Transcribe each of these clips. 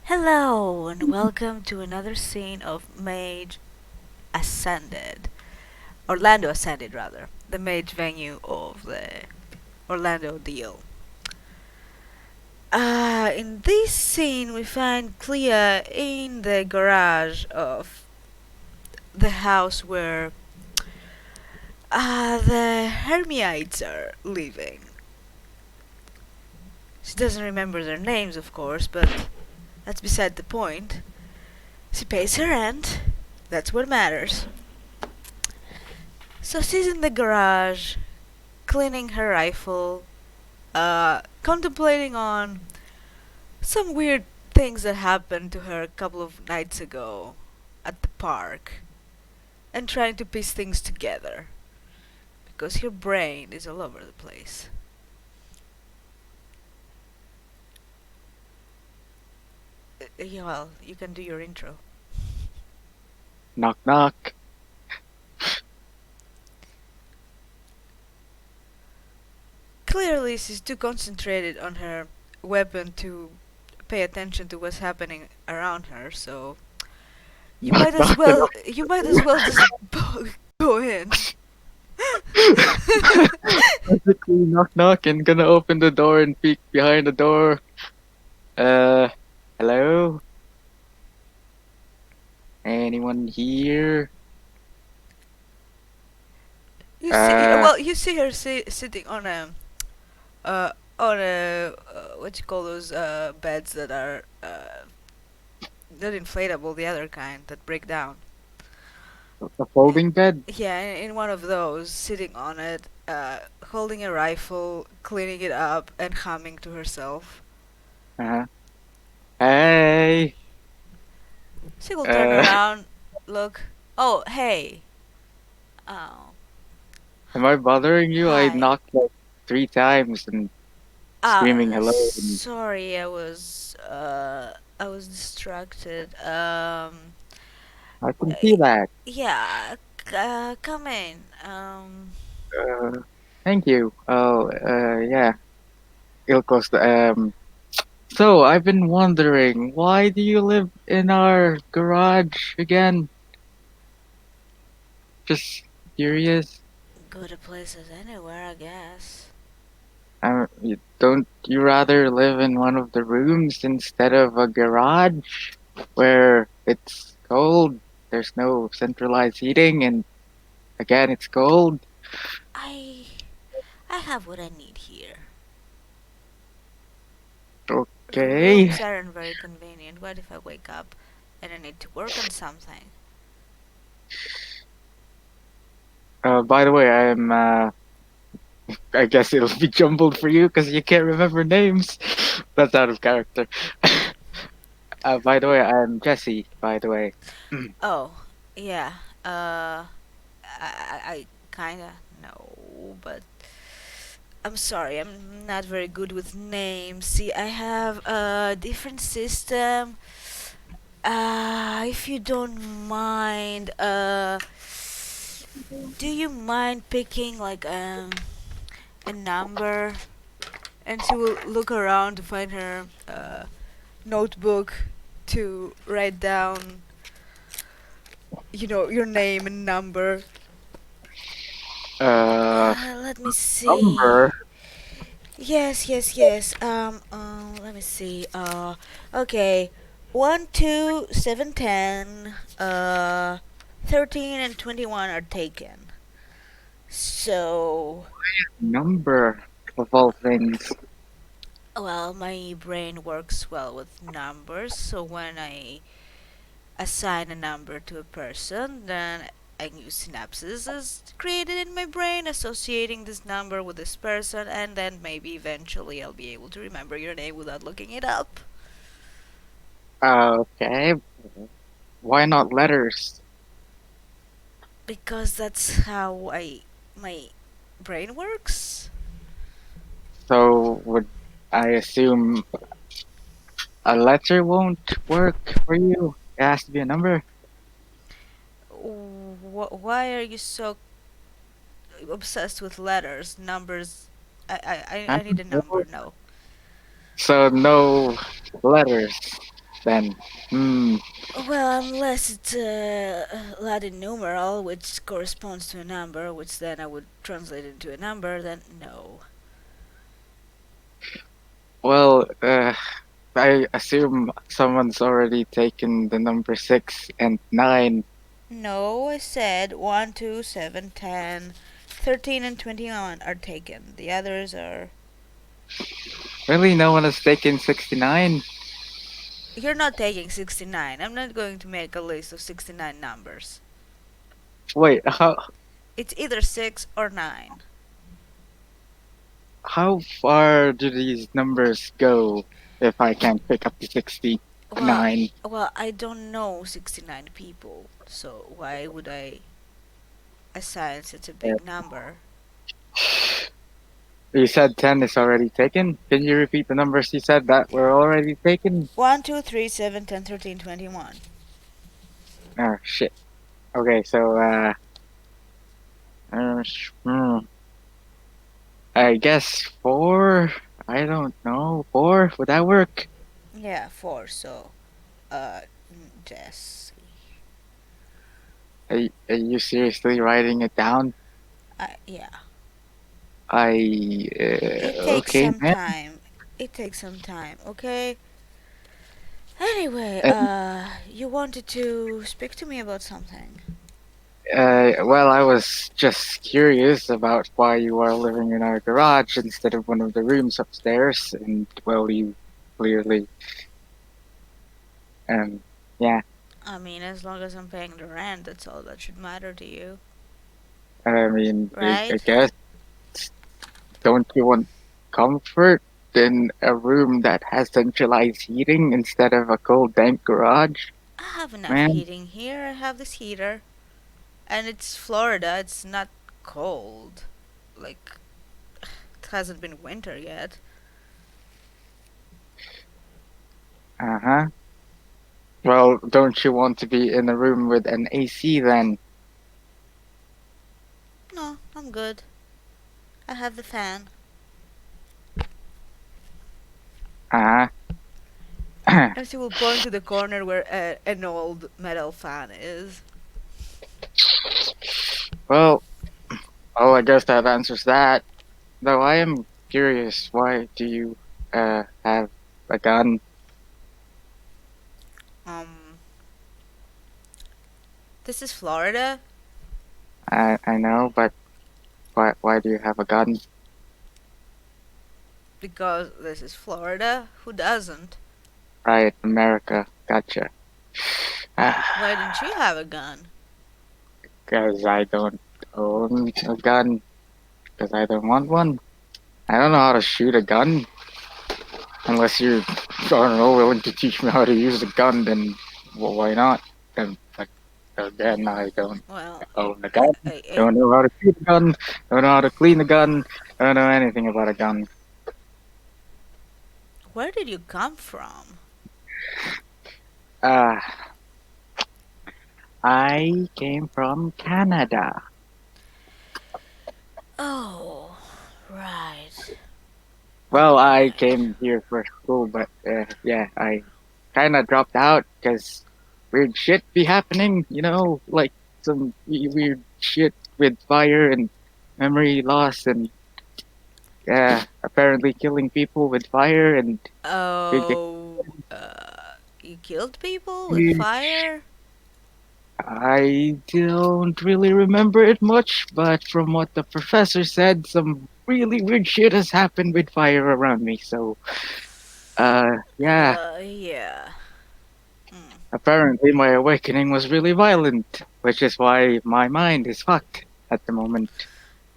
Hello and welcome to another scene of Mage Ascended. Orlando Ascended, rather. The Mage venue of the Orlando deal. In this scene, we find Clea in the garage of the house where the Hermites are living. She doesn't remember their names, of course, but that's beside the point. She pays her rent. That's what matters. So she's in the garage, cleaning her rifle, contemplating on some weird things that happened to her a couple of nights ago at the park, and trying to piece things together because her brain is all over the place. Yeah, well, you can do your intro. Knock knock. Clearly, she's too concentrated on her weapon to pay attention to what's happening around her, so you Knock might as knock. well you might as well just go in. Basically knock knock and gonna open the door and peek behind the door. Uh hello? Anyone here? Uh You see her sitting uh, on a what you call those beds that are not inflatable, the other kind that break down. a folding bed? Yeah, in one of those, sitting on it, holding a rifle, cleaning it up, and humming to herself. Uh-huh. Hey. She will turn Uh around, look. Oh, hey. Oh, am I bothering you? I hi. knocked like 3 times and screaming hello and Sorry, I was distracted. I can Uh, see that. yeah, come in. Uh thank you. Oh yeah. It'll close the So, I've been wondering, why do you live in our garage again? Just curious. Go to places anywhere, I guess. Don't you rather live in one of the rooms instead of a garage where it's cold, there's no centralized heating, and again, it's cold? I I have what I need here. The Okay. rooms aren't very convenient. What if I wake up and I need to work on something? By the way, I guess it'll be jumbled for you because you can't remember names. That's out of character. By the way, I'm Jesse, by the way. Oh, yeah. I kinda know, but I'm sorry, I'm not very good with names. See, I have a different system. If you don't mind, do you mind picking like a number? And she will look around to find her notebook to write down, your name and number. Uh, Let me see. Number. Yes. Let me see. Okay. 1, 2, 7, 10, 13 and 21 are taken. So, Number of all things. well, my brain works well with numbers, so when I assign a number to a person, then a new synapses is created in my brain associating this number with this person, and then maybe eventually I'll be able to remember your name without looking it up. Okay. Why not letters? Because that's how my brain works. So would I assume a letter won't work for you? It has to be a number. Why are you so obsessed with letters? Numbers. I I need a don't number. know. No. So no letters. then. Hmm. Well, unless it's a Latin numeral, which corresponds to a number, which then I would translate into a number, then no. Well, I assume someone's already taken the number 6 and 9. No, I said 1, 2, 7, 10, 13, and 21 are taken. The others are. Really, no one has taken 69? You're not taking 69. I'm not going to make a list of 69 numbers. Wait, It's either 6 or 9. how far do these numbers go if I can't pick up the Well, 69? well, I don't know 69 people, so why would I assign such a Uh, big number? You said 10 is already taken? Can you repeat the numbers you said that were already taken? 1, 2, 3, 7, 10, 13, 21. Oh, shit. Okay, so, hmm, I guess 4? I don't know. 4? Would that work? Yeah, 4, so, uh, Jess. Are you seriously writing it down? Yeah. I, It takes okay, some man. time. It takes some time, okay? Anyway, And, you wanted to speak to me about something. well, I was just curious about why you are living in our garage instead of one of the rooms upstairs, and, well, you clearly, um, yeah, I mean, as long as I'm paying the rent, that's all that should matter to you, I mean, I right? guess, don't you want comfort in a room that has centralized heating instead of a cold, damp garage, I have enough man? heating here. I have this heater, and it's Florida. It's not cold. Like, it hasn't been winter yet. Uh-huh. Well, don't you want to be in a room with an AC then? No, I'm good. I have the fan. Uh-huh. And she will point to the corner where an old metal fan is. Well, I guess that answers that. Though I am curious, why do you have a gun? Um, this is Florida I know, but why do you have a gun? because this is Florida. Who doesn't? Right, America. Gotcha. Why don't you have a gun? Because I don't own a gun. Because I don't want one. I don't know how to shoot a gun. Unless you're, I don't know, willing to teach me how to use a gun, then well, why not? Then, but again, I don't Well, own a gun. I Don't know how to shoot a gun. Don't know how to clean a gun. Don't know anything about a gun. where did you come from? Uh, I came from Canada. Oh, right. Well, I Right. came here for school, but yeah, I kind of dropped out because weird shit be happening, like some weird shit with fire and memory loss and apparently killing people with fire and weird. Oh, you killed people with fire? I don't really remember it much, but from what the professor said, some really weird shit has happened with fire around me. So, yeah, Yeah. Mm. apparently my awakening was really violent, which is why my mind is fucked at the moment.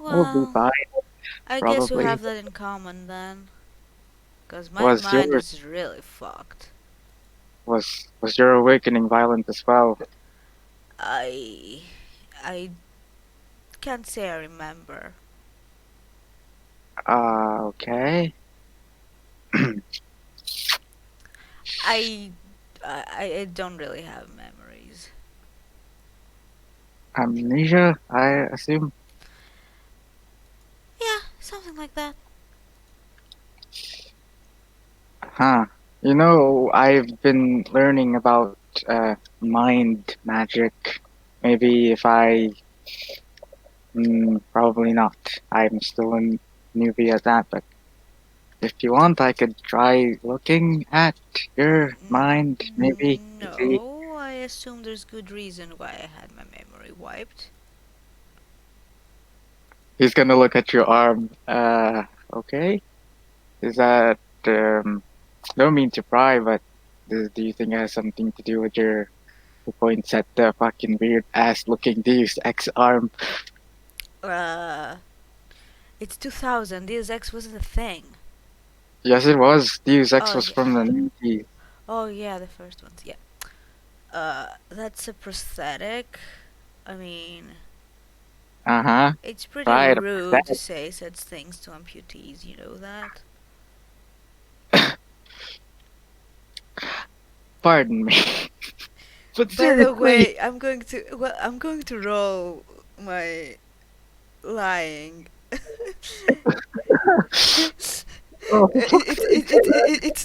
We'll be Well, fine, I guess we probably. have that in common then. Because my Was mind your is really fucked. was your awakening violent as well? I. I can't say I remember. Okay. I. I don't really have memories. Amnesia, I assume. Yeah, something like that. Huh. You know, I've been learning about mind magic. Maybe if I, probably not. I'm still a newbie at that, but if you want, I could try looking at your mind, maybe to see. No, I assume there's good reason why I had my memory wiped. He's gonna look at your arm. Okay. Is that, don't mean to pry, but do you think it has something to do with your who points at the fucking weird ass looking Deus Ex arm? Uh, it's 2000. Deus Ex wasn't a thing. Yes, it was. Deus Ex Oh was yeah. from the 90s. Oh yeah, the first ones. Yeah. That's a prosthetic. I mean, Uh huh. it's pretty Right. rude to say such things to amputees. You know that. Pardon me. But By the seriously. way, I'm going to roll my lying. Oh, for fuck's sake.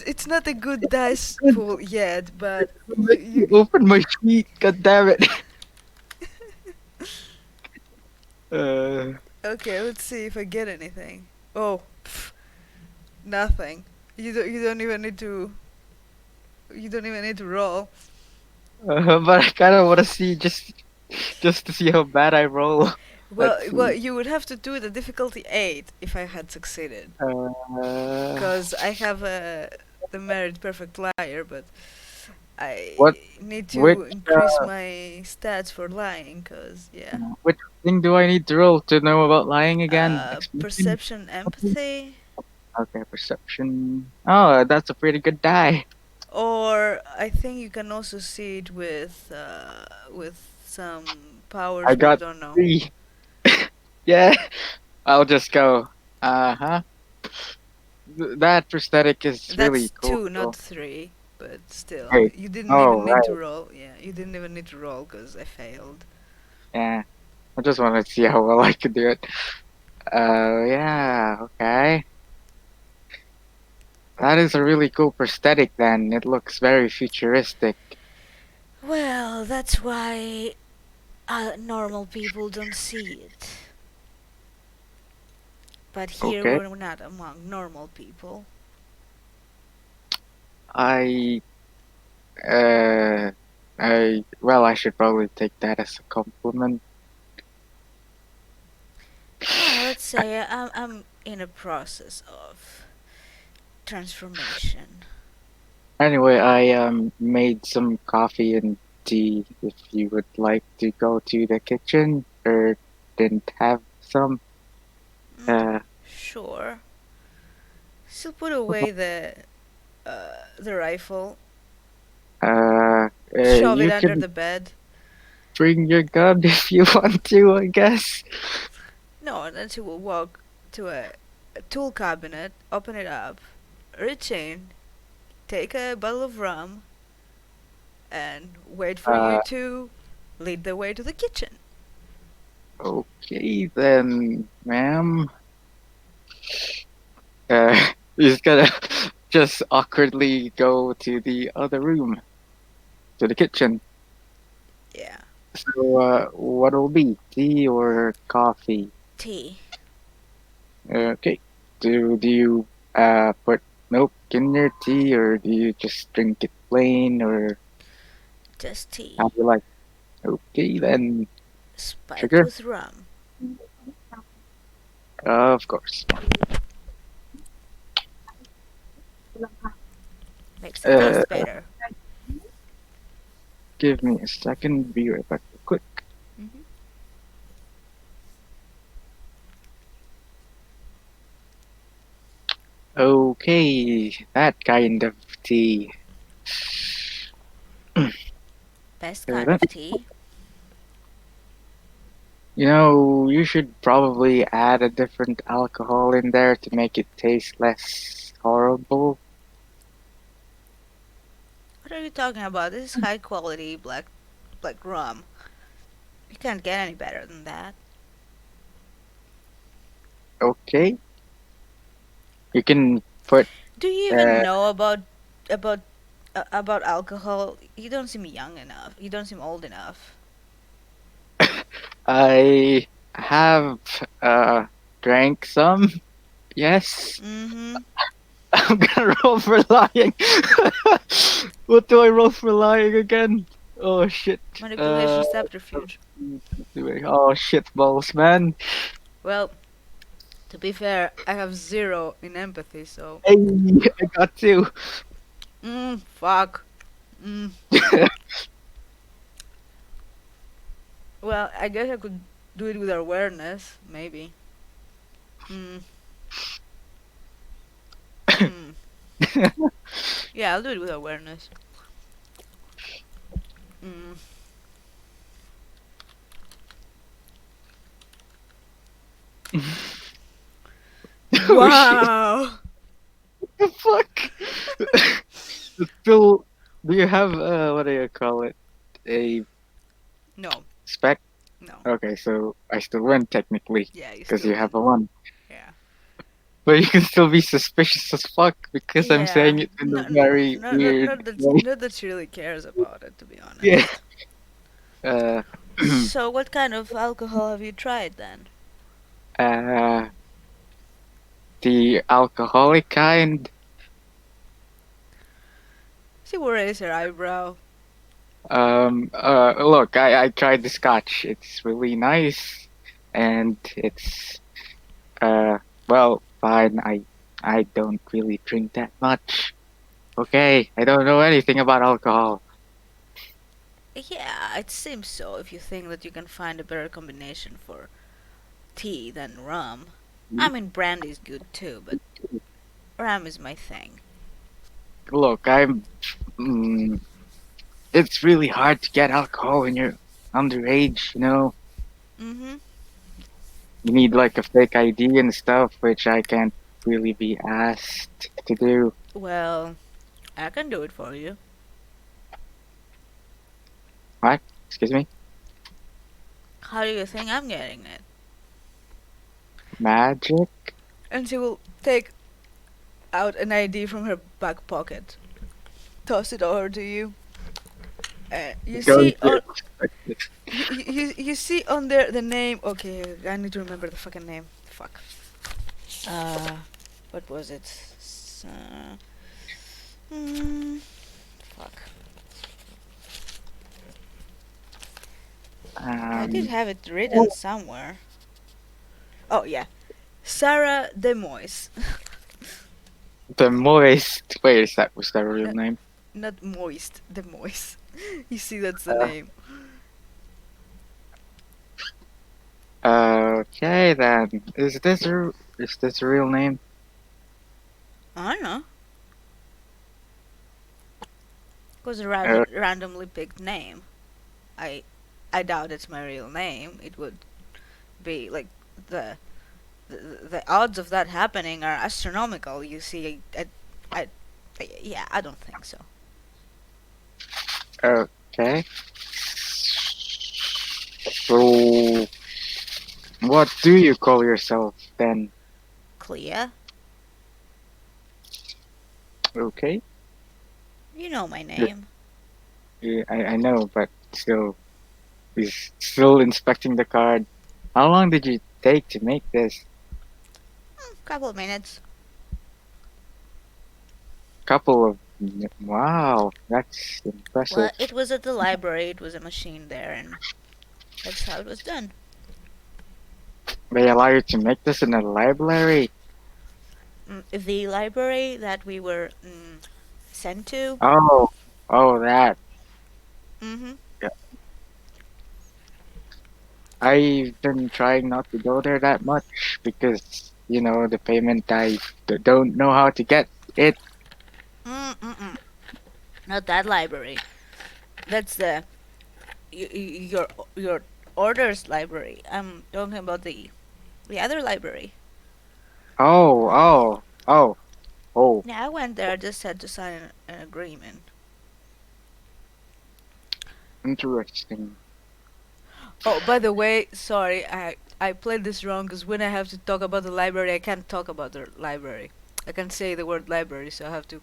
It's not a good dice Good. pool yet, but Let me open my sheet. God damn it. Uh, okay. Let's see if I get anything. Oh, nothing. You don't even need to roll. but I kind of want to see just to see how bad I roll. Let's Well, see. you would have to do the difficulty 8 if I had succeeded, Uh, cause I have the merit perfect liar, but what? I need Which? to increase my stats for lying, cause yeah. Which thing do I need to roll to know about lying again? Explain. Perception, empathy, Okay, perception. Oh, that's a pretty good die. or I think you can also see it with some I powers, but I got don't know. 3. Yeah, I'll just go. Uh huh. That prosthetic is really That's cool. 2, not So, 3. But still, hey. you didn't Oh, even need right. to roll. Yeah, you didn't even need to roll because I failed. Yeah. I just wanted to see how well I could do it. Yeah. Okay. That is a really cool prosthetic. Then it looks very futuristic. Well, that's why normal people don't see it. But here Okay. we're not among normal people. I Uh, well, I should probably take that as a compliment. Well, let's say I'm in a process of transformation. Anyway, I made some coffee and tea. If you would like to go to the kitchen or didn't have some, Mm, uh, sure. Still put away the rifle. Shove it you under can the bed. bring your gun if you want to, I guess. No, and then she will walk to a tool cabinet, open it up, reach in, take a bottle of rum, and wait for you Uh, to lead the way to the kitchen. okay then, ma'am. He's gonna just awkwardly go to the other room, to the kitchen. Yeah. So, what'll be tea or coffee? Tea. Okay. Do you put milk in your tea, or do you just drink it plain, or Just tea. how do you like? Okay, then Spiked sugar. with rum. Of course. Makes it Uh, taste better. give me a second. Be right back, real quick. Hmm. Okay, that kind of tea. Best kind Then, of tea. you know, you should probably add a different alcohol in there to make it taste less horrible. What are you talking about? This is high quality black rum. You can't get any better than that. Okay, you can put Do you even uh, know about about about alcohol, you don't seem young enough. You don't seem old enough. I have drank some. Yes. Mm-hmm. I'm gonna roll for lying. What do I roll for lying again? Oh shit. Manipulation subterfuge. Oh shit balls, man. Well, to be fair, I have zero in empathy, so. Hey, I got two. Fuck. Mm. Well, I guess I could do it with awareness, maybe. Mm. Hmm. Yeah, I'll do it with awareness. Mm. Oh shit. Wow. The fuck? Still, do you have what do you call it? A No, spec? no. Okay, so I still win technically Yeah, you because still you have win. a one. Yeah. But you can still be suspicious as fuck because I'm Yeah. saying it in a No, very weird way. not that she really cares about it, to be Yeah. honest. Uh, So, what kind of alcohol have you tried then? uh, the alcoholic kind. She will raise her eyebrow. Look, I tried the scotch. It's really nice, and it's well, fine. I don't really drink that much. Okay, I don't know anything about alcohol. Yeah, it seems so if you think that you can find a better combination for tea than rum. I mean, brandy is good too, but rum is my thing. Look, mm, it's really hard to get alcohol when you're underage. Mm-hmm. You need like a fake ID and stuff, which I can't really be asked to do. Well, I can do it for you. What? Excuse me? How do you think I'm getting it? Magic? And she will take out an ID from her back pocket, toss it over to you. You Going see to on expect it. you see on there the name. Okay, I need to remember the fucking name. Fuck. Uh, what was it? Fuck. I did Um, have it written somewhere. Oh yeah, Sarah Demois. the moist. Wait, was that a real not, name? not moist. Demois. You see, that's the Uh, name. okay then. Is this a real name? I don't know. It was a Uh, randomly picked name. I I doubt it's my real name. It would be like the the odds of that happening are astronomical. You see, I, yeah, I don't think so. okay. So, what do you call yourself then? Clea, Okay. you know my Yeah, name. yeah, I know, but still, he's still inspecting the card. How long did you take to make this? Couple of minutes. Wow, that's Well, impressive. it was at the library. It was a machine there, and that's how it was done. They allow you to make this in a library? The library that we were sent to. Oh, oh, that. Mm-hmm. Yeah. I've been trying not to go there that much because, the payment, don't know how to get it. Mm-mm. Not that library. That's the your orders library. I'm talking about the other library. Oh, oh, oh, oh, Yeah, I went there. I just had to sign an agreement. interesting. Oh, by the way, sorry, I played this wrong because when I have to talk about the library, I can't talk about the library. I can't say the word library, so I have to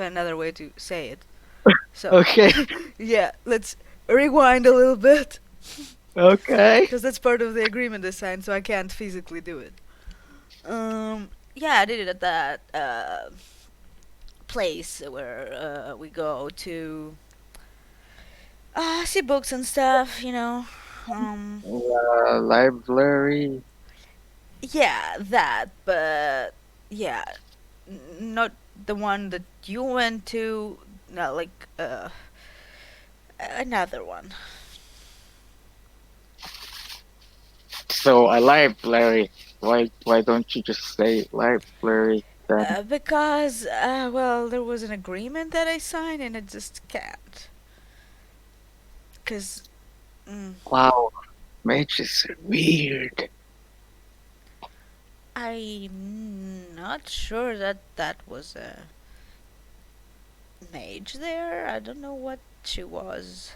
another way to say it. So, Okay. yeah, let's rewind a little bit. Okay. Because that's part of the agreement they signed, so I can't physically do it. Yeah, I did it at that place where we go to see books and stuff, you know. Um, Library. yeah, that, but yeah, not the one that you went to, no, like another one. So a library. Why don't you just say library then? Because, well, there was an agreement that I signed and I just can't. Because, mm, Wow, mages are weird. I'm not sure that that was a mage there. I don't know what she was.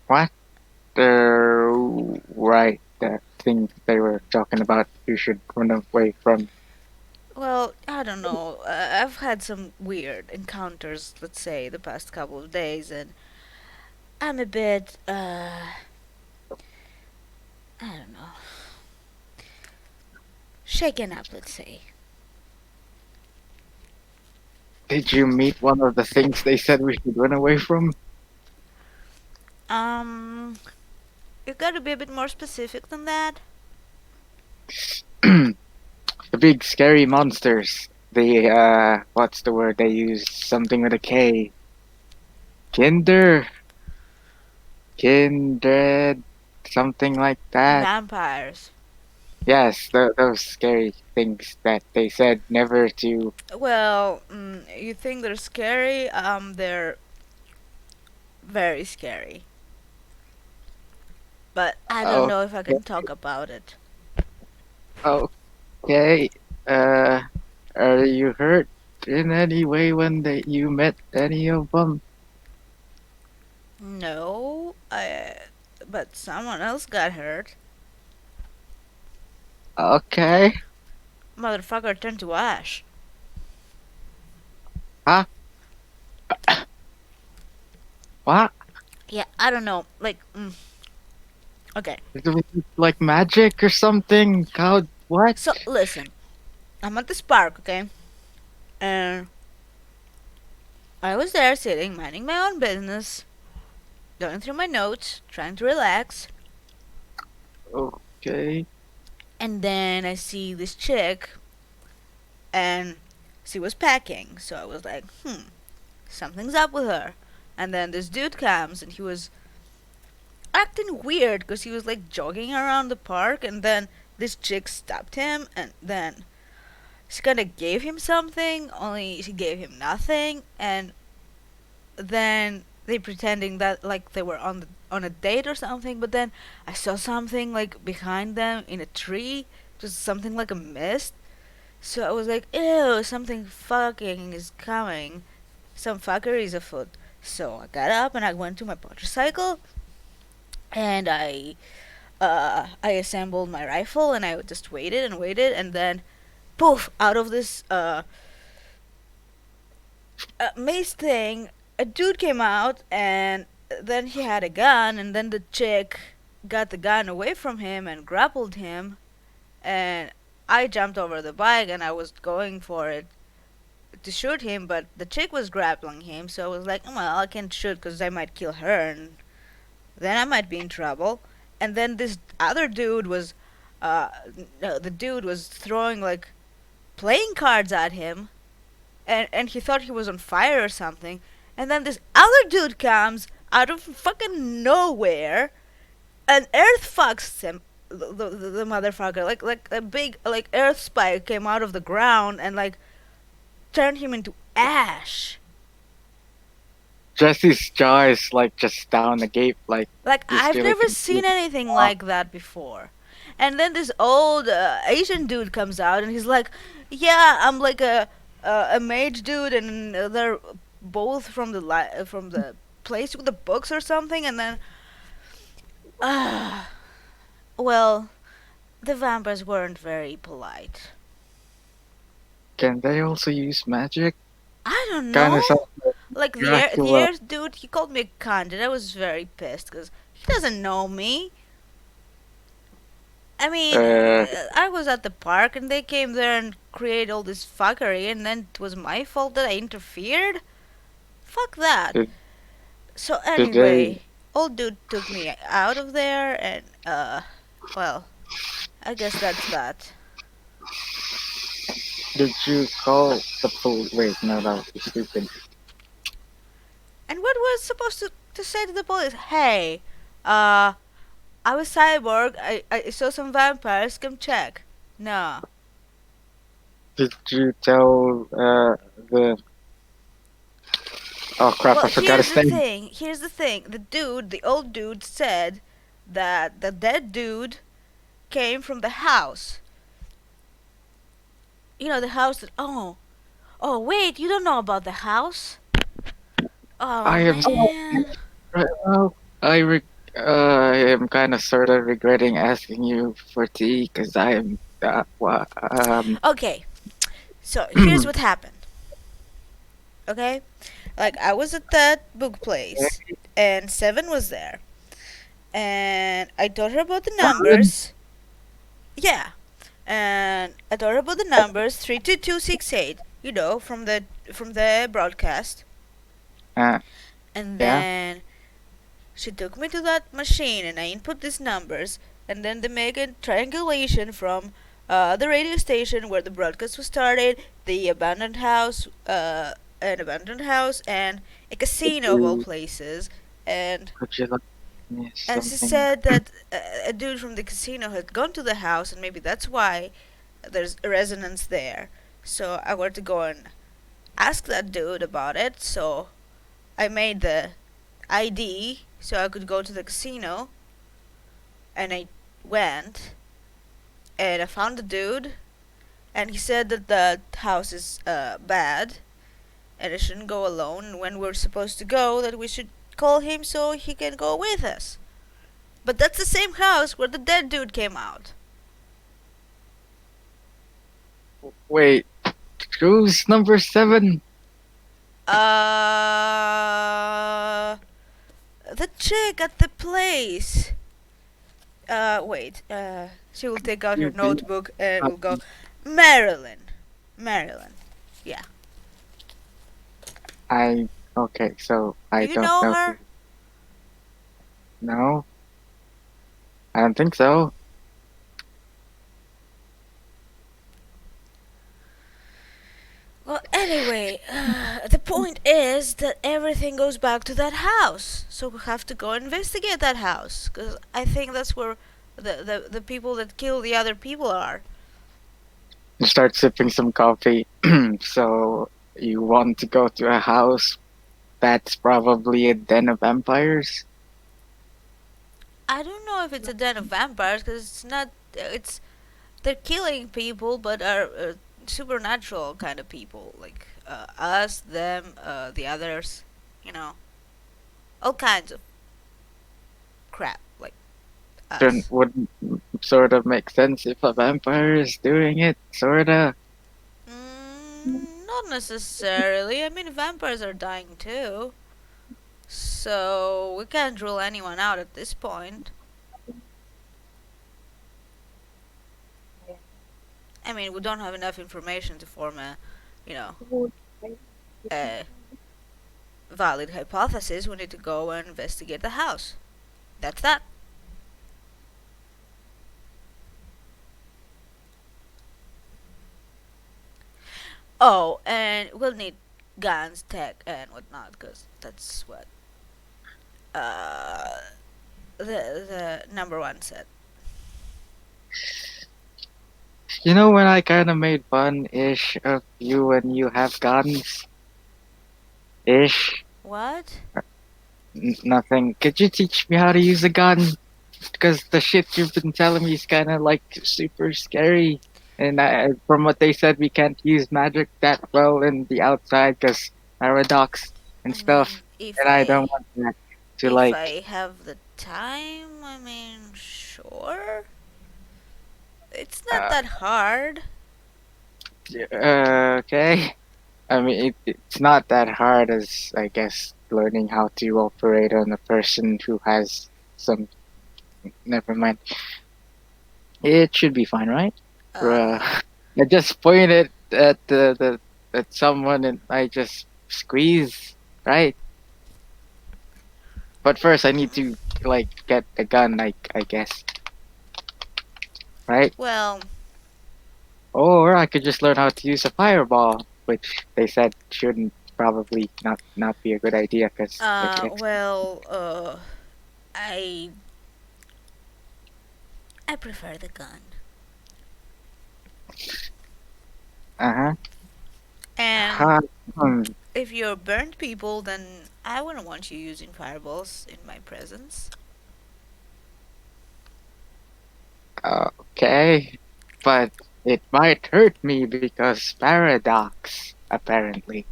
What? Right, that thing they were talking about you should run away from. Well, I don't know. I've had some weird encounters, let's say, the past couple of days, and I'm a bit, I don't know, shaken up, let's say. Did you meet one of the things they said we should run away from? Um, you gotta be a bit more specific than that. The big scary monsters. The what's the word they use? Something with a K. Kinder, kindred, something like that. Vampires. Yes, those scary things that they said never to. Well, you think they're scary? They're very scary. But I don't know if I Okay, can talk about it. okay. Uh, are you hurt in any way when you met any of them? No, but someone else got hurt. Okay. Motherfucker turned to ash. Huh? What? Yeah, I don't know. Like, okay. Is it like magic or something? How? What? So listen, I'm at this park, okay, and I was there sitting, minding my own business, going through my notes, trying to relax, Okay. and then I see this chick, and she was packing. So I was like, something's up with her. And then this dude comes, and he was acting weird because he was like jogging around the park, and then this chick stopped him, and then she kind of gave him something, only she gave him nothing, and then they pretending that like they were on a date or something, but then I saw something like behind them in a tree, just something like a mist. So I was like, ew, something fucking is coming. Some fuckery is afoot. So I got up and I went to my motorcycle and I assembled my rifle and I just waited and waited and then poof, out of this maze thing, a dude came out and then he had a gun and then the chick got the gun away from him and grappled him, and I jumped over the bike and I was going for it to shoot him, but the chick was grappling him, so I was like, well, I can't shoot because I might kill her and then I might be in trouble. And then this other dude was, uh, no, the dude was throwing like playing cards at him, and he thought he was on fire or something. And then this other dude comes out of fucking nowhere and earth fucks him. The motherfucker, like a big like earth spike came out of the ground and like turned him into ash. Jesse's jaw is like just down the gate, like Like he's I've really never seen confused. anything like that before. And then this old Asian dude comes out and he's like, "Yeah, I'm like a mage dude, and they're both from the from the place with the books or something." And then, well, the vampires weren't very polite. Can they also use magic? I don't Kind of know. sounds like Like the Dracula. air dude, he called me a cunt, and I was very pissed because he doesn't know me. I mean, Uh, I was at the park and they came there and created all this fuckery, and then it was my fault that I interfered? Fuck that. did, So, did they? anyway, old dude took me out of there, and, well, I guess that's that. Did you call the police? Wait, no, that was stupid. And what was supposed to say to the police? Hey, uh, I was cyborg, I saw some vampires, come check. No. Did you tell the? Oh crap! Well, I forgot his name. here's the thing. The old dude said that the dead dude came from the house. You know, the house that. Oh, wait, you don't know about the house? Oh, I am man. right now. I am kind of sort of regretting asking you for tea because I am. Okay, so here's what happened, okay? Like, I was at that book place, and Seven was there. And I told her about the Seven. numbers. Yeah. And I told her about the numbers 32268, from the broadcast. Uh, And yeah. then she took me to that machine and I input these numbers, and then they make a triangulation from the radio station where the broadcast was started, the abandoned house, and a Could casino of all you places. And could you like me and she something? said that a dude from the casino had gone to the house, and maybe that's why there's a resonance there. So I were to go and ask that dude about it. So I made the ID so I could go to the casino, and I went and I found the dude, and he said that the house is bad and I shouldn't go alone. And when we're supposed to go, that we should call him so he can go with us. But that's the same house where the dead dude came out. Wait, who's number 7? Uh, the chick at the place. Wait. She will take out her You be- notebook and will go, um, Marilyn. Marilyn. Yeah. I okay, so Do I you don't know know her? who. No, I don't think so. Well, anyway, the point is that everything goes back to that house. So we have to go investigate that house. Because I think that's where the people that kill the other people are. You start sipping some coffee. So you want to go to a house that's probably a den of vampires? I don't know if it's a den of vampires, because it's not. It's they're killing people, but are supernatural kind of people, like us, them, the others. You know, all kinds of crap, like Shouldn't us. wouldn't sort of make sense if a vampire is doing it, sorta. Not necessarily. I mean, vampires are dying too, so we can't rule anyone out at this point. I mean, we don't have enough information to form you know, a valid hypothesis. We need to go and investigate the house. That's that. Oh, and we'll need guns, tech, and whatnot, because that's what uh, the number one said. You know when I kinda made fun-ish of you when you have guns? Ish? What? Nothing. Could you teach me how to use a gun? Because the shit you've been telling me is kinda like super scary. And from what they said, we can't use magic that well in the outside because paradox and I mean, stuff. And I don't want that to if like. I have the time, I mean, sure. It's not Uh, that hard. Okay. I mean, it's not that hard as, I guess, learning how to operate on a person who has some. Never mind. It should be fine, right? Uh, Uh, I just point it at at someone and I just squeeze, right? But first, I need to like get a gun, like I guess, right? well, Or I could just learn how to use a fireball, which they said shouldn't probably not be a good idea because uh, it's well, uh, I I prefer the gun. uh And huh. Hmm, if you're burnt people, then I wouldn't want you using fireballs in my presence. okay, but it might hurt me because paradox apparently.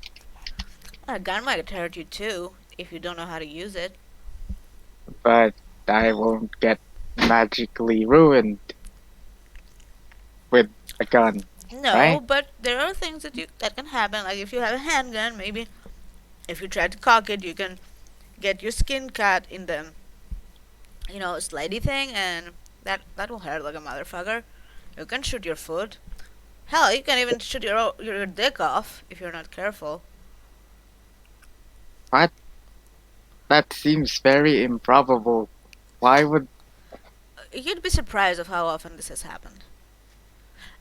A gun might hurt you too if you don't know how to use it. But I won't get magically ruined with a gun, No, right? but there are things that can happen. Like if you have a handgun, maybe if you try to cock it, you can get your skin cut in the slidey thing, and that will hurt like a motherfucker. You can shoot your foot. Hell, you can even shoot your dick off if you're not careful. But that seems very improbable. Why would You'd be surprised of how often this has happened.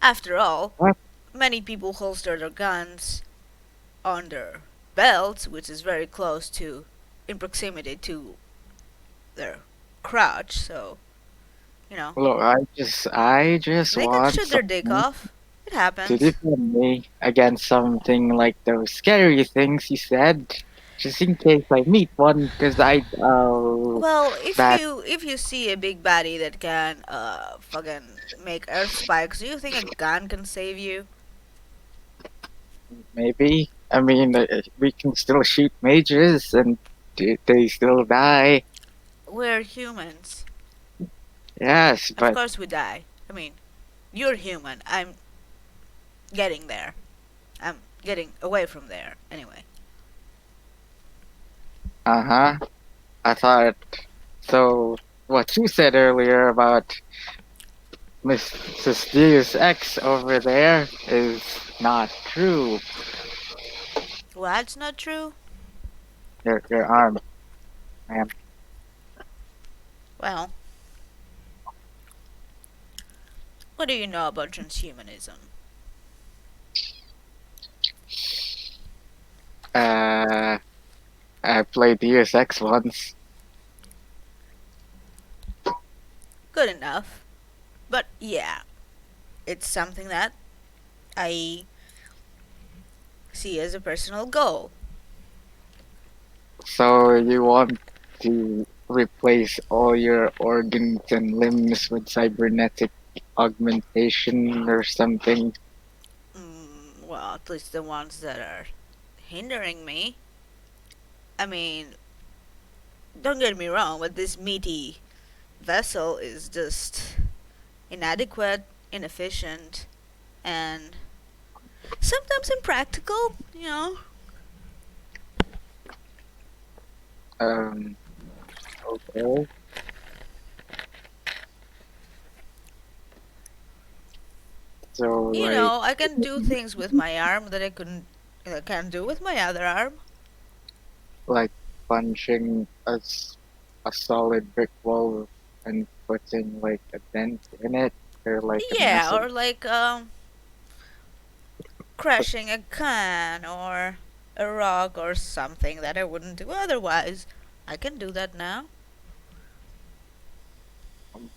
After all, what? many people holster their guns on their belts, which is very close to, in proximity to their crotch. So you know Look, I just they can want shoot their dick someone off. It to happens. defend me against something like those scary things you said, just in case I meet one, because I Well, if that you see a big body that can fucking make earth spikes, do you think a gun can save you? maybe. I mean, we can still shoot mages and they still die. We're humans. Yes, Of but course we die. I mean, you're human. I'm getting there. I'm getting away from there. Anyway. uh-huh. I thought so. What you said earlier about Mrs. Deus X over there is not true. Well, that's not true. Your arm, man. Well, what do you know about transhumanism? Uh, I played Deus Ex once. Good enough. But yeah, it's something that I see as a personal goal. So you want to replace all your organs and limbs with cybernetic augmentation or something? Well, at least the ones that are hindering me. I mean, don't get me wrong, but this meaty vessel is just inadequate, inefficient, and sometimes impractical, you know? Um, okay. So You like know, I can do things with my arm that I can't do with my other arm. like punching a solid brick wall and putting like a dent in it or like a Yeah, massive or like crushing a can or a rock or something that I wouldn't do otherwise. I can do that now.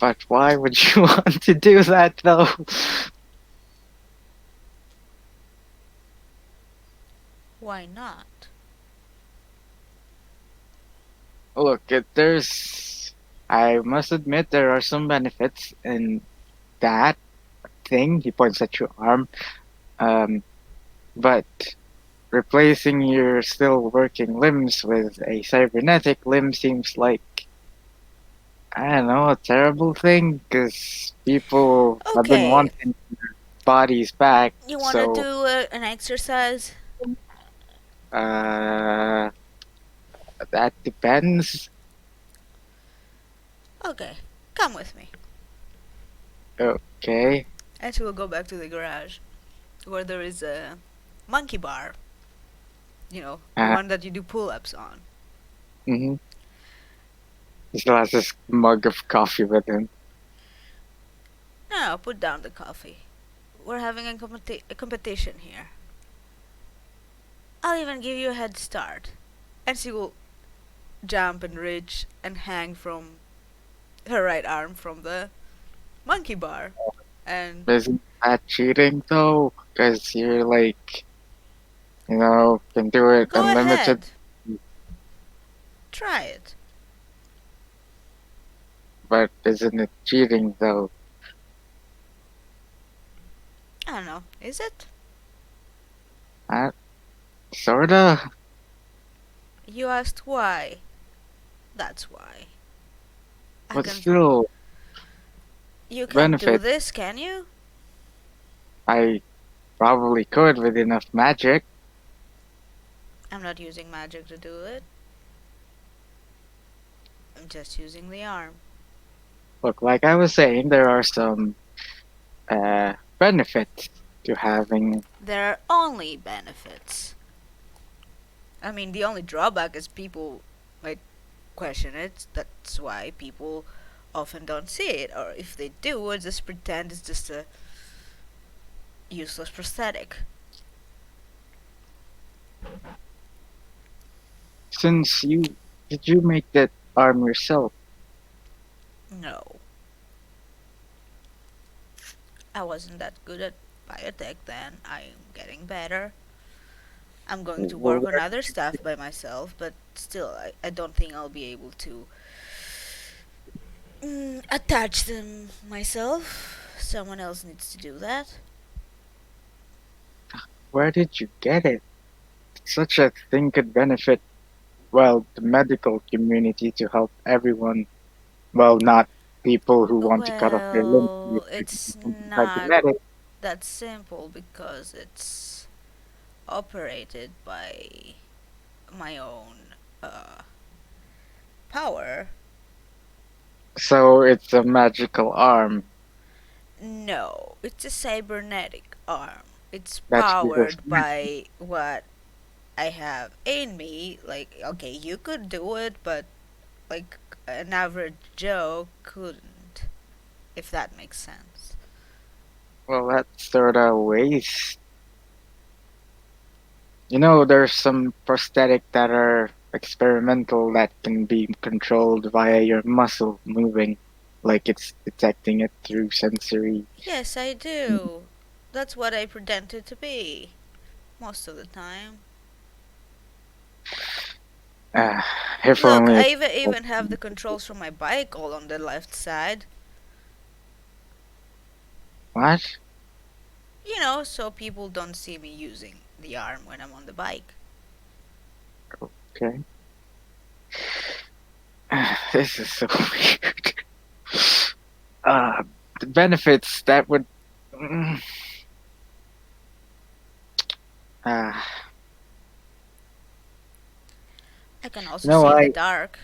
but why would you want to do that though? Why not? Look, there's I must admit there are some benefits in that thing. He points at your arm. Um, but replacing your still working limbs with a cybernetic limb seems like I don't know, a terrible thing because people have been Okay, wanting. body's back. You want to So, do an exercise? uh, that depends. Okay, come with me. Okay. And we'll go back to the garage where there is a monkey bar. You know, the Uh, one that you do pull ups on. mm-hmm. He still has this mug of coffee with him. No, put down the coffee. We're having a competition here. I'll even give you a head start. And she will jump and reach and hang from her right arm from the monkey bar. And Isn't that cheating though? Because you're like, can do it go unlimited. ahead, try it. But isn't it cheating though? I don't know, is it? Uh, sorta. You asked why. That's why. I But can. still, You can't do benefit. this, can you? I probably could with enough magic. I'm not using magic to do it. I'm just using the arm. Look, like I was saying, there are some benefits to having. There are only benefits. I mean, the only drawback is people might question it. That's why people often don't see it. Or if they do, it's just pretend it's just a useless prosthetic. Since did you make that arm yourself? No. I wasn't that good at biotech then. I'm getting better. I'm going to Well, work on other stuff by myself, but still, I don't think I'll be able to attach them myself. Someone else needs to do that. where did you get it? Such a thing could benefit, well, the medical community to help everyone. Well, not people who want to cut off their limbs Well, it's not cybernetic. that simple because it's operated by my own power. So it's a magical arm. No, it's a cybernetic arm. It's That's because powered by what I have in me. Like, okay, you could do it, but like an average Joe couldn't, if that makes sense. well, that's sort of waste. There's some prosthetic that are experimental that can be controlled via your muscle moving, like it's detecting it through sensory. Yes, I do. That's what I pretended to be most of the time. Uh, if Look, only I it. even have the controls from my bike all on the left side. What? You know, so people don't see me using the arm when I'm on the bike. Okay. This is so weird. Uh, the benefits that would. Mm, uh, I can also no, see in the I dark.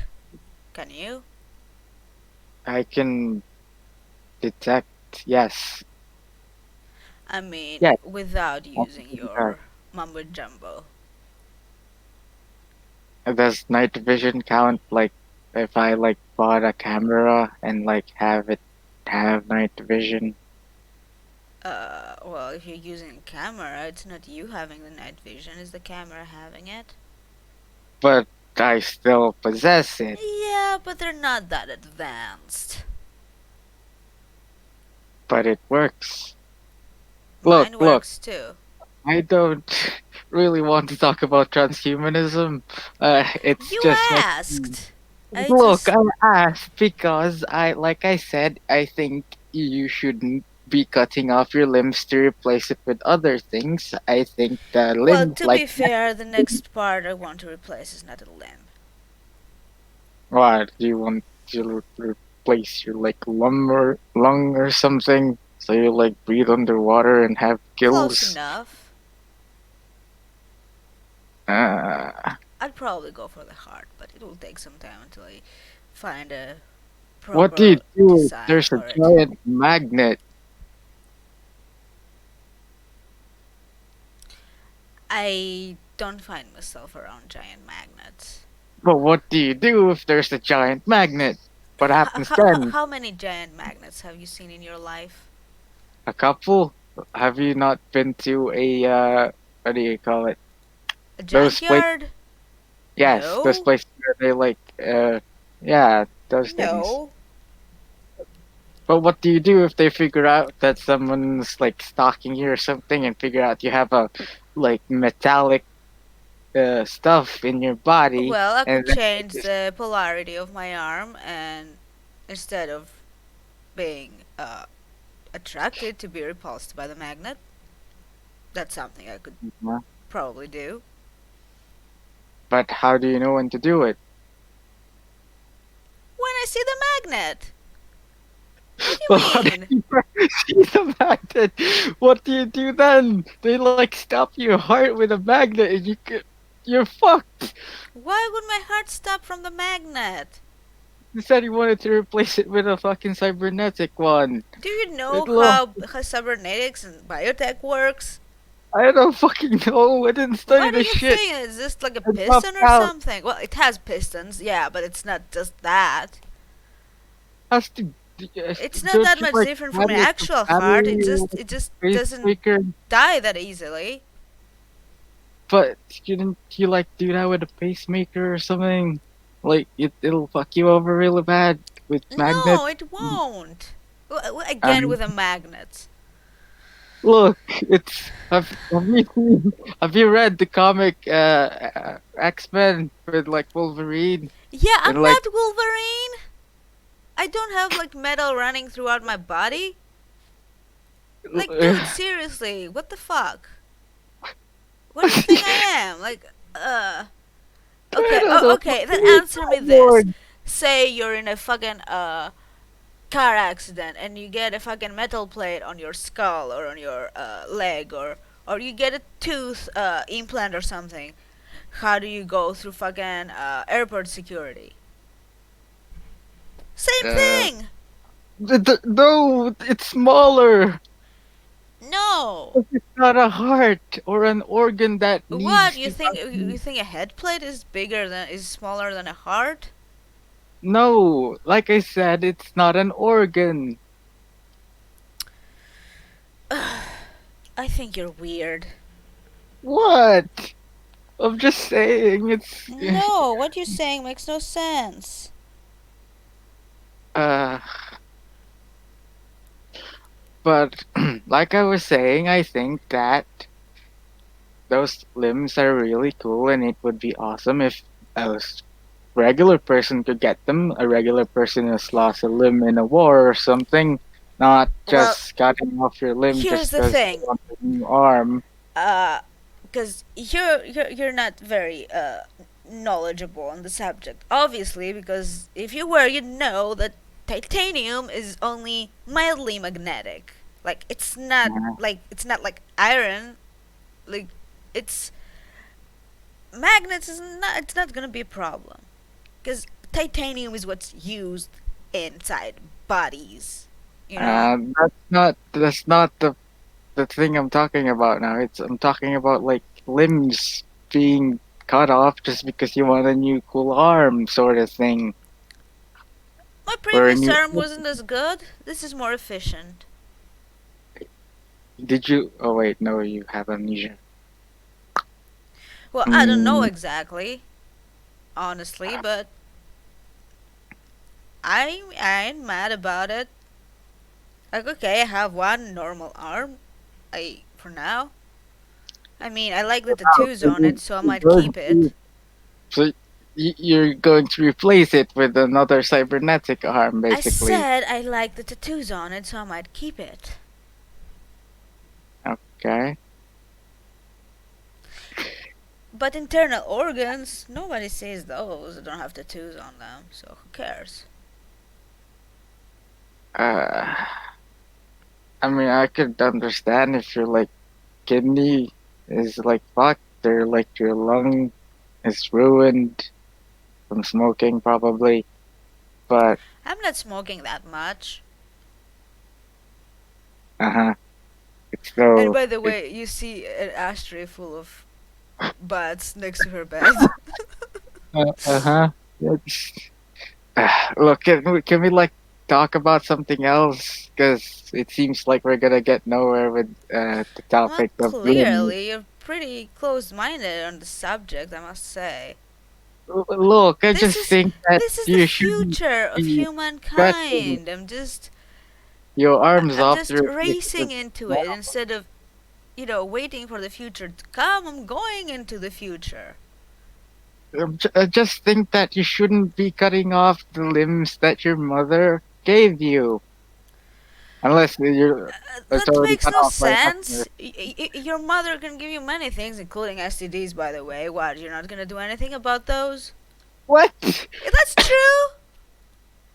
Can you? I can detect. Yes, I mean, yes. without using your mumbo jumbo. Does night vision count? Like, if I bought a camera and have it have night vision, Well, if you're using a camera, it's not you having the night vision, it's the camera having it. but I still possess it. Yeah, but they're not that advanced. But it works. Look, Mine look. works too. I don't really want to talk about transhumanism. It's You just like, asked. I look, just. I asked because like I said, I think you shouldn't be cutting off your limbs to replace it with other things. I think the Well, limb, to be fair, the next part I want to replace is not a limb. what do you want to replace your lung or something? So you like breathe underwater and have Close gills? enough. Uh, I'd probably go for the heart, but it will take some time until I find a what do you proper do if design there's a for it. giant magnet? I don't find myself around giant magnets. But what do you do if there's a giant magnet? What happens then? How many giant magnets have you seen in your life? A couple? Have you not been to a what do you call it? A Those places? junkyard? Yes, those No. places where they like yeah, those things. No. But what do you do if they figure out that someone's like stalking you or something and figure out you have a like metallic stuff in your body Well, I and could then they change just the polarity of my arm, and instead of being attracted to be repulsed by the magnet, that's something I could yeah. probably do. But how do you know when to do it? When I see the magnet! What do Well, you how do mean? you see the magnet? What do you do then? They like stop your heart with a magnet and you're fucked. Why would my heart stop from the magnet? You said you wanted to replace it with a fucking cybernetic one. Do you know It'll, how cybernetics and biotech works? I don't fucking know. I didn't study What do this you shit. think? Is this like a I dropped piston or out. something? Well, it has pistons, yeah, but it's not just that. Has to. It's not Don't that you much like different from add an like a actual heart. battery or like It just a doesn't pacemaker? die that easily. But shouldn't you like do that with a pacemaker or something? Like it'll fuck you over really bad with No, magnets. it won't. Again Um, with a magnet. look, it's have you read the comic X-Men with like Wolverine Yeah, I'm and like not Wolverine. I don't have like metal running throughout my body. Like, dude, I seriously, what the fuck? What do you think I am? Like, okay, don't oh, know. okay, then answer me this. Lord. Say you're in a fucking, car accident and you get a fucking metal plate on your skull or on your, leg or you get a tooth, implant or something. How do you go through fucking, airport security? Same Uh, thing! no, it's smaller. No! It's not a heart or an organ that What, needs to you fucking. think a head plate is smaller than a heart? No, like I said, it's not an organ. I think you're weird. What? I'm just saying it's No, what you're saying makes no sense. uh but like I was saying, I think that those limbs are really cool and it would be awesome if regular person could get them. A regular person has lost a limb in a war or something, not Well, just cutting off your limb here's just the because you thing. want a new arm. Uh, because you're not very knowledgeable on the subject. Obviously, because if you were, you'd know that titanium is only mildly magnetic. Like it's not like iron. Like it's magnets is not. It's not gonna be a problem because titanium is what's used inside bodies. You know. That's not the thing I'm talking about now. I'm talking about like limbs being cut off just because you want a new cool arm sort of thing. My Or a previous new arm wasn't as good. This is more efficient. did you oh wait, no, you have amnesia. Well, I don't know Mm, exactly, honestly, but I ain't mad about it. Like, okay, I have one normal arm. For now. I mean, I like the tattoos so on it, so I you're might going keep it. to so you're going to replace it with another cybernetic arm I basically. said I like the tattoos on it, so I might keep it. Okay. But internal organs, nobody sees those. They don't have tattoos on them, so who cares? Uh I mean, I could understand if your like kidney is like fucked, or like your lung is ruined from smoking, probably. But I'm not smoking that much. uh-huh, it's And so by the it way, you see an ashtray full of butts next to her bed. uh-huh. It's, look, can we like talk about something else? Because it seems like we're gonna get nowhere with the Well, topic of limbs. clearly, you're pretty close minded on the subject, I must say. Look, I This just is think that this is the you shouldn't future of be cutting humankind. your arms I'm off just to replace it with racing into it now. instead of, waiting for the future to come. I'm going into the future. I just think that you shouldn't be cutting off the limbs that your mother gave you, unless you're it's That already makes cut no off by after. sense. Your mother can give you many things, including STDs, by the way. What, you're not gonna do anything about those? What? Yeah, that's true.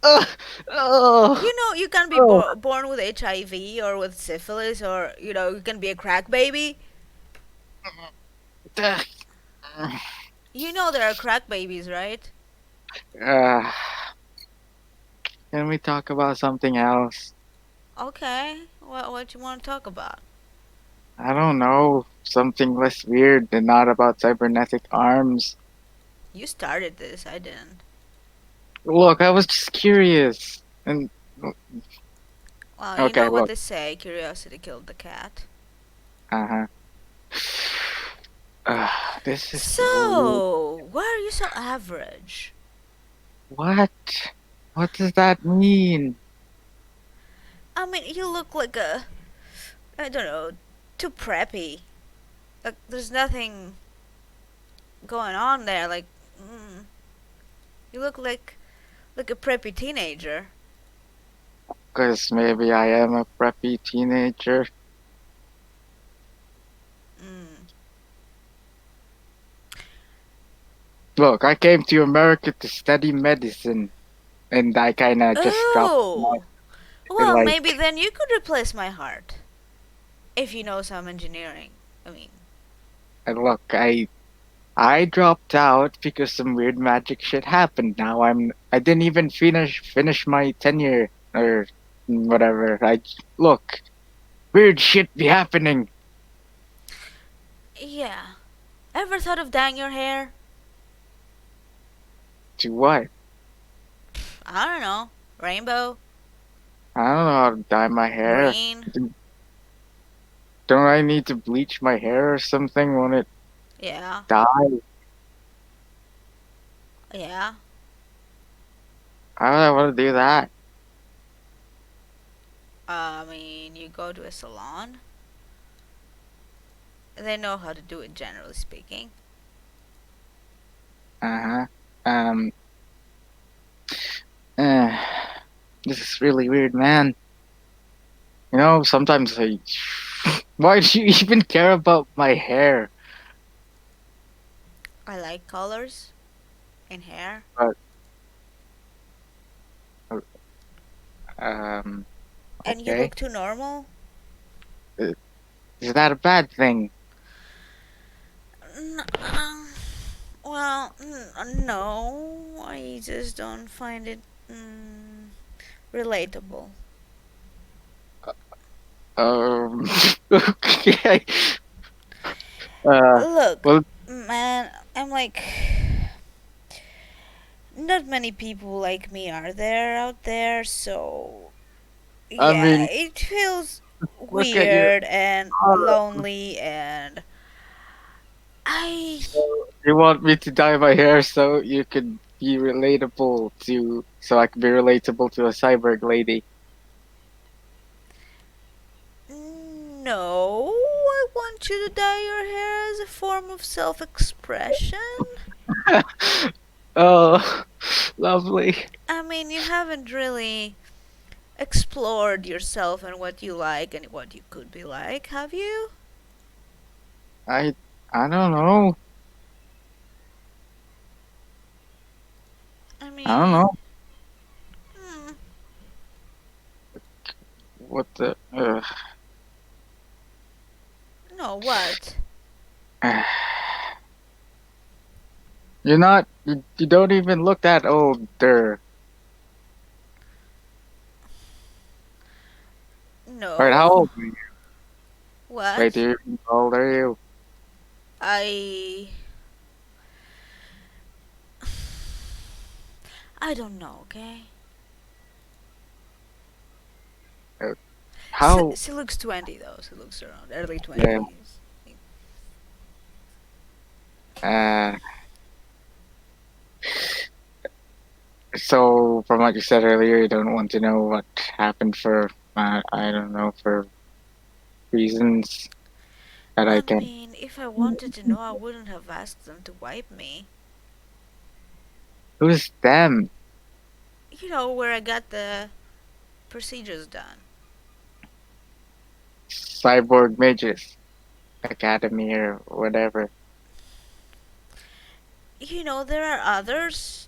Ugh, oh, You know, you can be oh. born with HIV or with syphilis, or, you can be a crack baby. Ugh. You know there are crack babies, right? Uh, can we talk about something else? Okay, what you want to talk about? I don't know, something less weird and not about cybernetic arms. You started this, I didn't. Look, I was just curious. And Well, you okay, know what look. they say, curiosity killed the cat. Uh-huh. Uh, this is weird. So, why are you so average? What? What does that mean? I mean, you look like I don't know, too preppy. Like, there's nothing going on there. Like, mm, you look like a preppy teenager. Because maybe I am a preppy teenager. Mm. Look, I came to America to study medicine, and I kinda just dropped my, Oh, well, like, maybe then you could replace my heart if you know some engineering. I mean, look, I dropped out because some weird magic shit happened. Now I didn't even finish my tenure or whatever. Look, weird shit be happening. yeah. Ever thought of dyeing your hair? To what? I don't know. Rainbow? I don't know how to dye my hair. Green? Don't I need to bleach my hair or something when it Yeah. dies? Yeah. I don't want to do that. I mean, you go to a salon. They know how to do it, generally speaking. Uh-huh. Um, uh, this is really weird, man. Sometimes I. Why do you even care about my hair? I like colors in hair. But, uh, um, And you okay. look too normal? Uh, Is that a bad thing? N- well, no. I just don't find it relatable. Um, okay. Uh, Look, well, man, I'm like, not many people like me are there out there, so I yeah, mean, it feels look at your weird and arm. lonely, and I You want me to dye my hair so you could be relatable so I could be relatable to a cyborg lady. no, I want you to dye your hair as a form of self-expression. Oh, lovely. I mean, you haven't really explored yourself and what you like and what you could be like, have you? I I don't know. I I don't mean, know. hmm, what the? No, what? You're not. You don't even look that old, there. Right? How No. old are you? Wait, What? how old are you? I. I don't know, okay? Uh, how? She looks 20 though. She looks around early Yeah. 20s. Uh, so from what you said earlier, you don't want to know what happened for I don't know for reasons that Well, I I can. mean, if I wanted to know, I wouldn't have asked them to wipe me. Who's them? You know, where I got the procedures done. Cyborg Mages Academy or whatever. You know, there are others.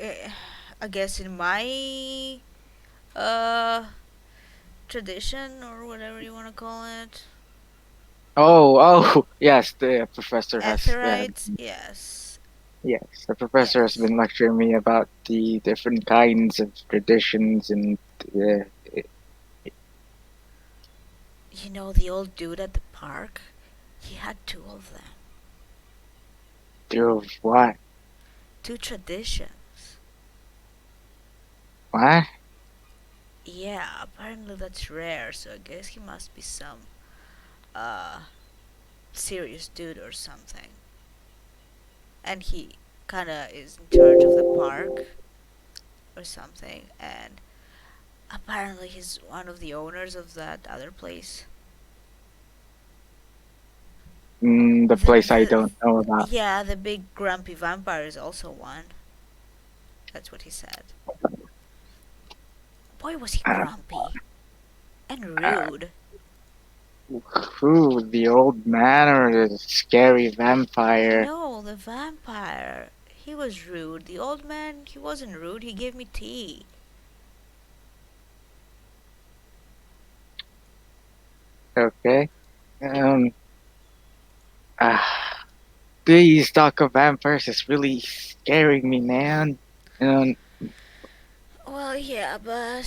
uh, I guess in my uh tradition or whatever you want to call it. Oh, oh, yes, the professor has. Aetherites, yes. Yes, the professor has Yes. been lecturing me about the different kinds of traditions and uh, You know, the old dude at the park? He had two of them. of what? Two traditions. What? Yeah, apparently that's rare, so I guess he must be some uh serious dude or something. And he kinda is in charge of the park or something, and apparently he's one of the owners of that other place. The The place I the don't know about. Yeah, the big grumpy vampire is also one. That's what he said. Boy, was he Uh, grumpy and uh, rude. who? The old man or the scary vampire? No, the vampire. He was rude. The old man, he wasn't rude. He gave me tea. Okay. Um. Uh, These talk of vampires is really scaring me, man. Um. Well, yeah, but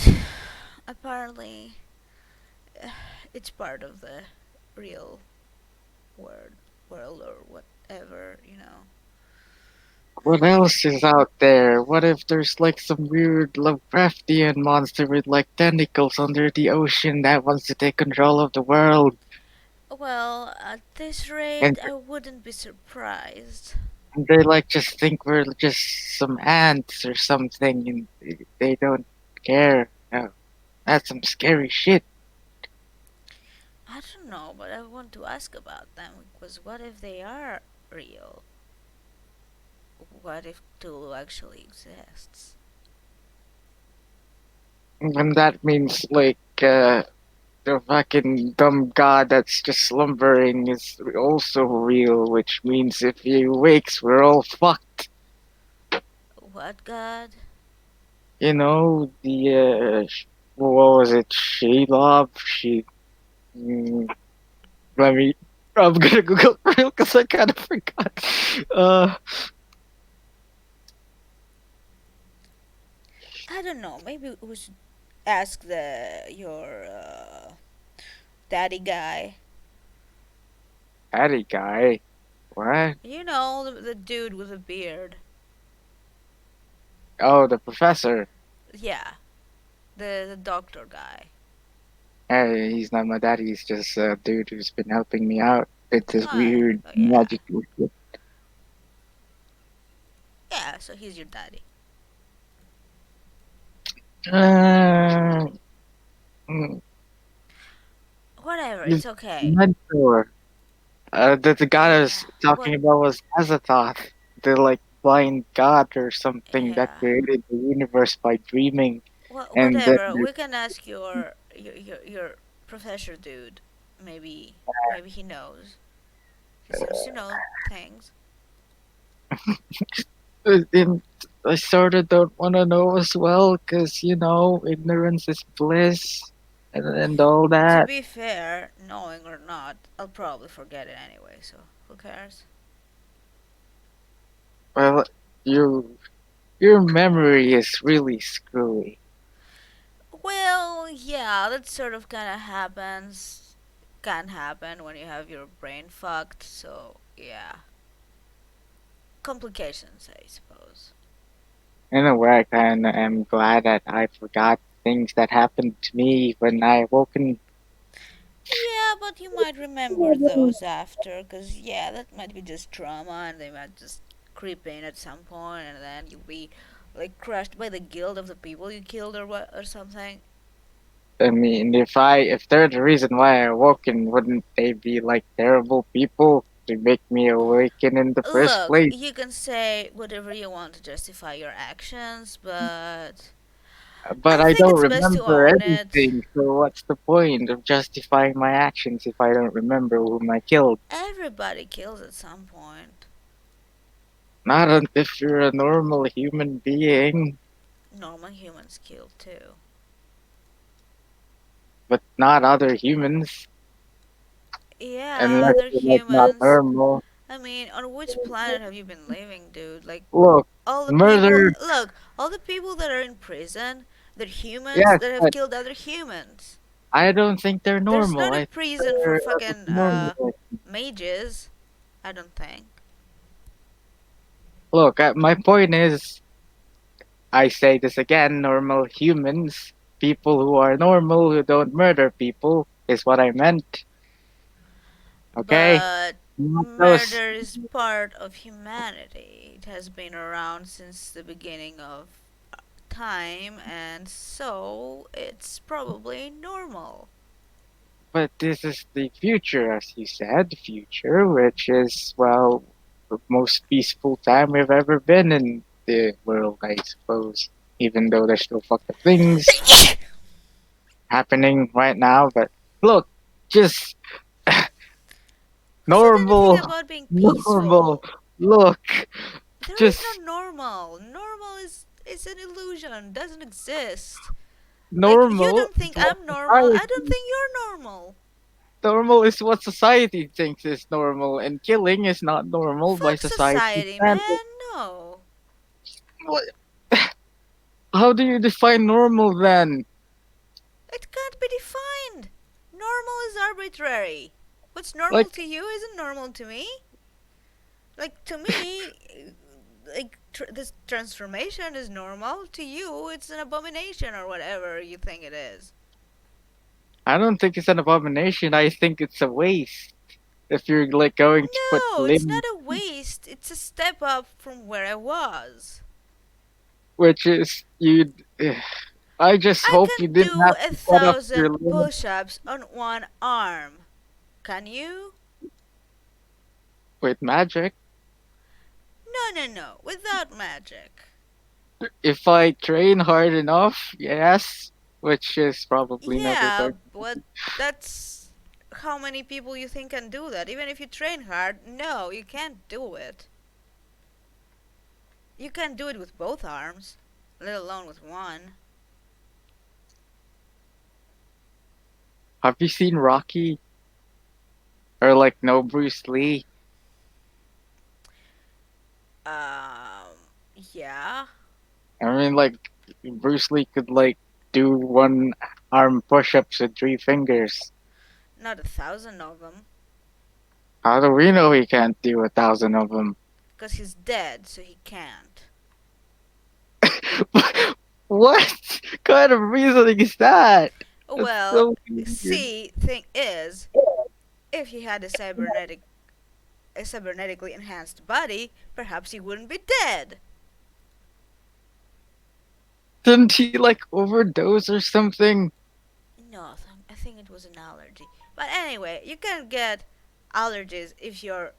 apparently it's part of the real world, world or whatever, you know. What else is out there? What if there's like some weird Lovecraftian monster with like tentacles under the ocean that wants to take control of the world? Well, at this rate, And I wouldn't be surprised. they like just think we're just some ants or something and they don't care. Oh, that's some scary shit. I don't know, but I want to ask about them because what if they are real? What if Tulu actually exists? And that means like the fucking dumb god that's just slumbering is also real, which means if he wakes, we're all fucked. What god? You know, what was it? Shelob? Mm, let me. I'm gonna Google real because I kind of forgot. Uh, I don't know. Maybe we should ask the your daddy guy. Addy guy. What? You know, the dude with the beard. Oh, the professor. Yeah, the doctor guy. Hey, he's not my daddy. He's just a dude who's been helping me out with this weird Oh yeah, magical shit. yeah. So he's your daddy. Uh, mm, Whatever. he's It's okay. mentor. The god I Yeah. was What? talking about was Azathoth, the like blind god or something that Yeah. created the universe by dreaming, and then Whatever. We can ask your professor dude. Maybe he knows. He seems to know things. and I sort of don't want to know as well, cause you know ignorance is bliss. and all To that. be fair, knowing or not, I'll probably forget it anyway, so who cares? Well, you your memory is really screwy. Well, yeah, that sort of kind of happens. Can happen when you have your brain fucked, so yeah. Complications, I suppose. In a way, I kind of am glad that I forgot things that happened to me when I woken. Yeah, but you might remember those after, because, yeah, that might be just trauma, and they might just creep in at some point, and then you'll be, like, crushed by the guilt of the people you killed or what, or something. I mean, if they're the reason why I awoken, wouldn't they be like terrible people to make me awaken in the first Look, place? you can say whatever you want to justify your actions, but But I I think don't it's best to remember own it. anything, so what's the point of justifying my actions if I don't remember whom I killed? Everybody kills at some point. If you're a normal human being, Normal humans kill too. but not other humans, Yeah, unless other you're like not humans. normal. I mean, on which planet have you been living, dude? Like, Look, all the people. murder, Look, all the people that are in prison, they're humans yes, that have but killed other humans. I don't think they're There's normal. not a I think prison for they're fucking abnormal. mages. I don't think. Look, my point is, I say this again, normal humans, people who are normal, who don't murder people, is what I meant, okay? But Not those, murder is part of humanity. It has been around since the beginning of time, and so it's probably normal. but this is the future, as you said, future, which is, well, the most peaceful time we've ever been in the world, I suppose. Even though there's still fucked up things happening right now, but look, just Who said anything normal, about being normal, peaceful? look, There is no just normal. Normal is an illusion, doesn't exist. Like, you normal don't is think what I'm normal, I don't society think you're normal. normal is what society thinks is normal, and killing is not normal by Fuck society society, standards. man. No. What? How do you define normal then? It can't be defined. Normal is arbitrary. What's normal Like, to you isn't normal to me. Like, to me, like, this transformation is normal. To you, it's an abomination or whatever you think it is. I don't think it's an abomination. I think it's a waste. If you're like going to put No, it's limbs, not a waste. It's a step up from where I was. which is you. I just I hope you can didn't do have a to cut up your thousand limb push ups on one arm. Can you? with magic. No, no, no. Without magic. If I train hard enough, yes, which is probably never Yeah, going. but that's how many people you think can do that. Even if you train hard, no, you can't do it. You can't do it with both arms, let alone with one. Have you seen Rocky or like no Bruce Lee? Um, yeah, I mean, like Bruce Lee could like do one arm push-ups with three fingers. not 1,000 of them, How do we know he can't do 1,000 of them? because he's dead, so he can't. What kind of reasoning is that? That's Well, so weird. see, thing is, if he had a cybernetically enhanced body, perhaps he wouldn't be dead. Didn't he like overdose or something? No, I think it was an allergy. But anyway, you can get allergies if your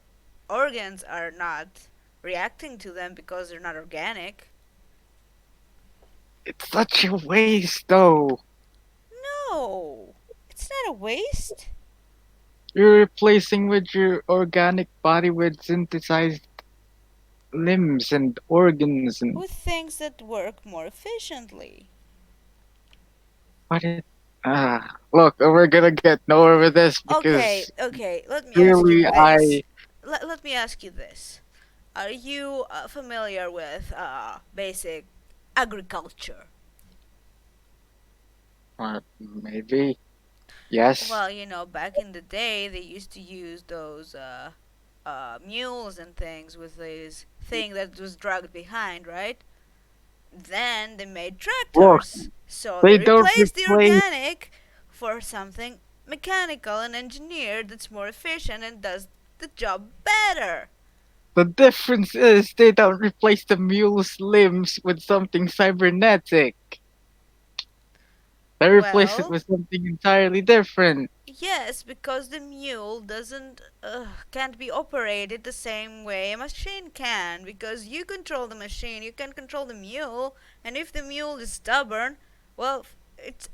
organs are not reacting to them because they're not organic. It's such a waste, though. No, it's not a waste. You're replacing with your organic body with synthesized limbs and organs and With things that work more efficiently. what? Look, we're gonna get nowhere with this Okay, because okay. Let me ask you clearly this. I. Let me ask you this. Are you familiar with basic agriculture? Maybe. Yes. Well, back in the day, they used to use those mules and things with this thing that was dragged behind, right? Then they made Look, tractors. So they they don't replaced the replace. organic for something mechanical and engineered that's more efficient and does the job better. The difference is they don't replace the mule's limbs with something cybernetic. They replace it Well, with something entirely different. yes, because the mule doesn't can't be operated the same way a machine can. Because you control the machine, you can control the mule, and if the mule is stubborn, well, it's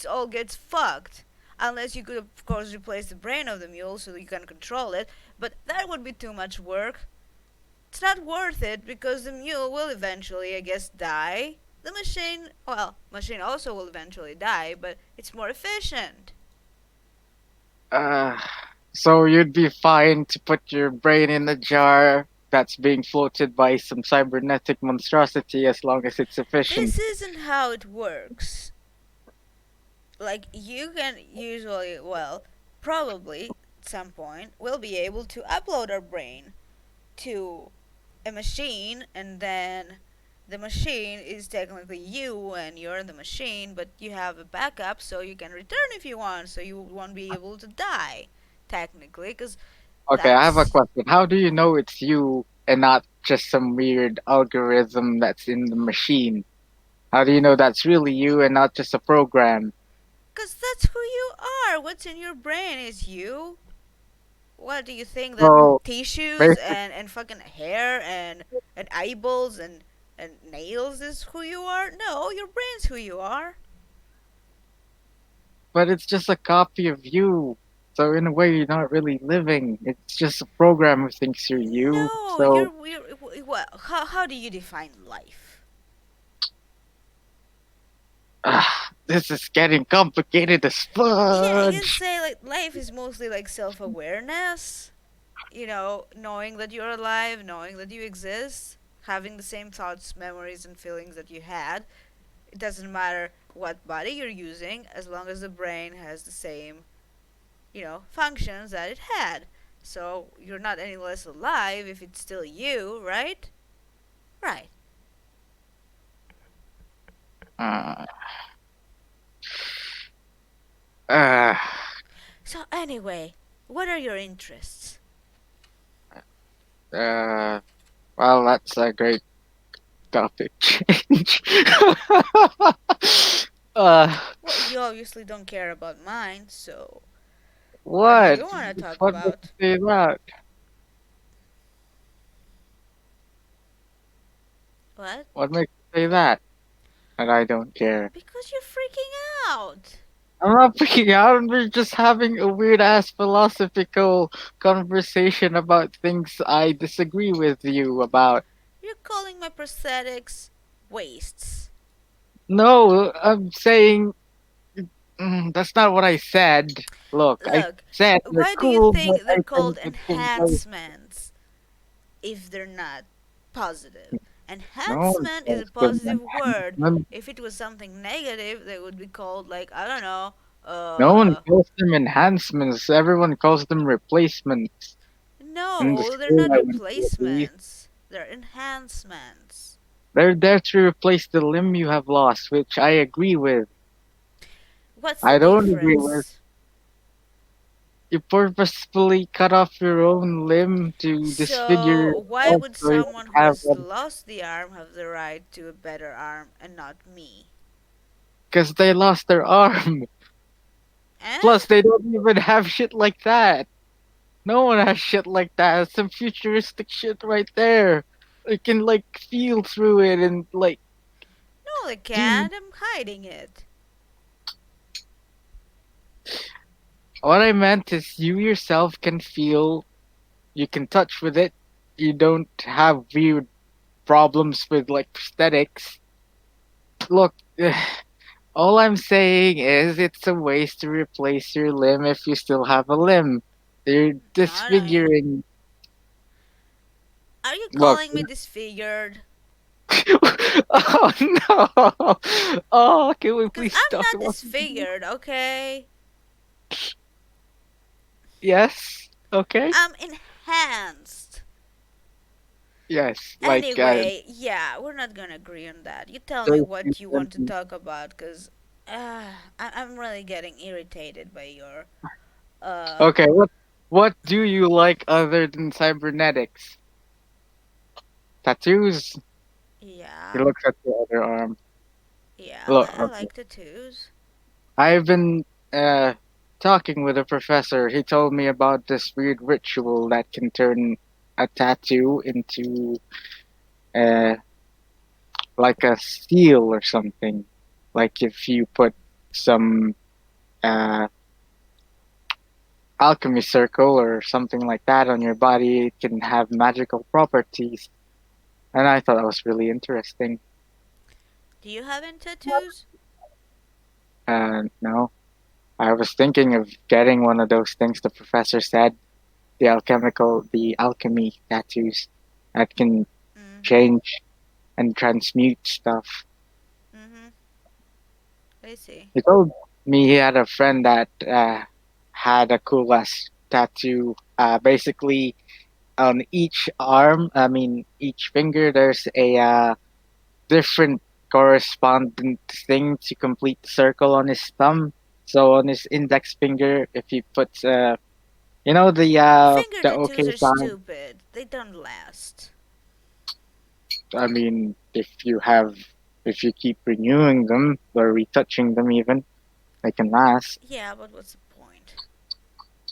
all gets fucked. Unless you could of course replace the brain of the mule so you can control it, but that would be too much work. It's not worth it because the mule will eventually, I guess, die. The machine, well, machine also will eventually die, but it's more efficient. Uh, so you'd be fine to put your brain in a jar that's being floated by some cybernetic monstrosity as long as it's efficient. This isn't how it works. Like, you can usually, well, probably at some point, we'll be able to upload our brain to a machine, and then the machine is technically you and you're the machine, but you have a backup so you can return if you want, so you won't be able to die, technically, because Okay, I have a that's question. How do you know it's you and not just some weird algorithm that's in the machine? How do you know that's really you and not just a program? because that's who you are. What's in your brain is you. What do you think that So, tissues basic, and fucking hair and eyeballs and nails is who you are? No, your brain's who you are. but it's just a copy of you. So in a way, you're not really living. It's just a program who thinks you're you. No, So, well, how do you define life? this is getting complicated as Yeah, you can fudge. say like life is mostly like self-awareness. Knowing that you're alive, knowing that you exist, having the same thoughts, memories, and feelings that you had. It doesn't matter what body you're using as long as the brain has the same, functions that it had. So you're not any less alive if it's still you, right? Right. Uh, uh, So anyway, what are your interests? uh, well, that's a great topic change. uh, Well, you obviously don't care about mine, so what do what? you want to talk What makes about? you say that? What? What makes you say that? And I don't care. Because you're freaking out. I'm not freaking out. We're just having a weird ass philosophical conversation about things I disagree with you about. You're calling my prosthetics wastes. No, I'm saying that's not what I said. Look, I Look, said they're why do you cool, but think they're I called think it's complete. enhancements if they're not positive? No one Enhancement is a calls them positive word. enhancement. If it was something negative, they would be called, like, I don't know, No one calls them enhancements. Everyone calls them replacements. In the no, they're school not I went to, at least, replacements. They're enhancements. they're there to replace the limb you have lost, which I agree with. What's the I don't agree with. difference? You purposefully cut off your own limb to disfigure So, why yourself would so you don't someone who have has one. lost the arm have the right to a better arm and not me? Because they lost their arm. Plus, Eh? they don't even have shit like that. No one has shit like that. It's some futuristic shit right there. You can, like, feel through it and, like, No, they do. can't. I'm hiding it. What I meant is you yourself can feel, you can touch with it. You don't have weird problems with, like, prosthetics. Look, All I'm saying is it's a waste to replace your limb if you still have a limb. They're I mean, disfiguring. are you Look. calling me disfigured? Oh no! Oh, can we Because please I'm talk not about? disfigured, okay? Yes. Okay. I'm enhanced. Yes. Like Anyway, yeah, we're not gonna agree on that. You tell me those two what you want to sentences. talk about, because I'm really getting irritated by your, uh, Okay. What do you like other than cybernetics? Tattoos. He yeah, looks at the other arm. yeah, Look. I Okay. like tattoos. I've been uh talking with a professor. He told me about this weird ritual that can turn a tattoo into uh like a seal or something. Like if you put some uh alchemy circle or something like that on your body, it can have magical properties. And I thought that was really interesting. Do you have any tattoos? No, I was thinking of getting one of those things the professor said, the alchemy tattoos that can Mm-hmm. change and transmute stuff. Mm-hmm. I see. He told me he had a friend that had a cool ass tattoo. Basically, on each arm, I mean, each finger, there's a different correspondent thing to complete the circle on his thumb. So on his index finger, if he puts, Finger the okay tattoos are sign. stupid. They don't last. I mean, if you keep renewing them or retouching them, even they can last. Yeah, but what's the point?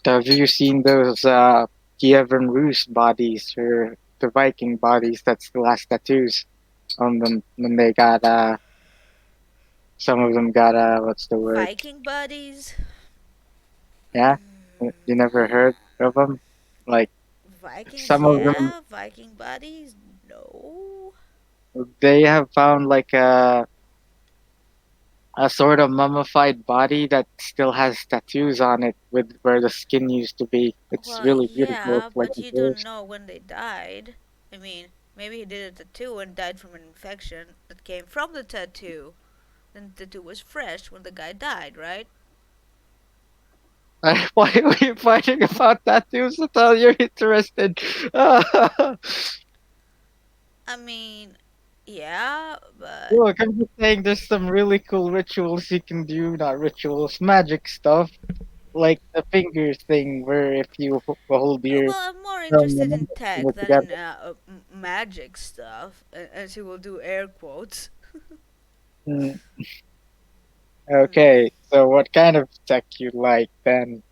Have you seen those Kievan Rus bodies or the Viking bodies that still has tattoos on them when they got some of them got what's the word? Viking buddies? Yeah, you never heard of them? Like Vikings, some of them, yeah. Viking buddies? No. they have found like a sort of mummified body that still has tattoos on it with where the skin used to be. It's Well, really beautiful. yeah, It's like but a you don't ghost. know when they died. I mean, maybe he did a tattoo and died from an infection that came from the tattoo. Then the tattoo was fresh when the guy died, right? Why are we fighting about tattoos until you're interested? I mean, yeah, but Look, I'm just saying there's some really cool rituals you can do, not rituals, magic stuff, like the finger thing where if you hold your well, I'm more thumb interested and in index finger tech than together. in magic stuff, as you will do air quotes. Mm, Hmm. okay, so what kind of tech you like then?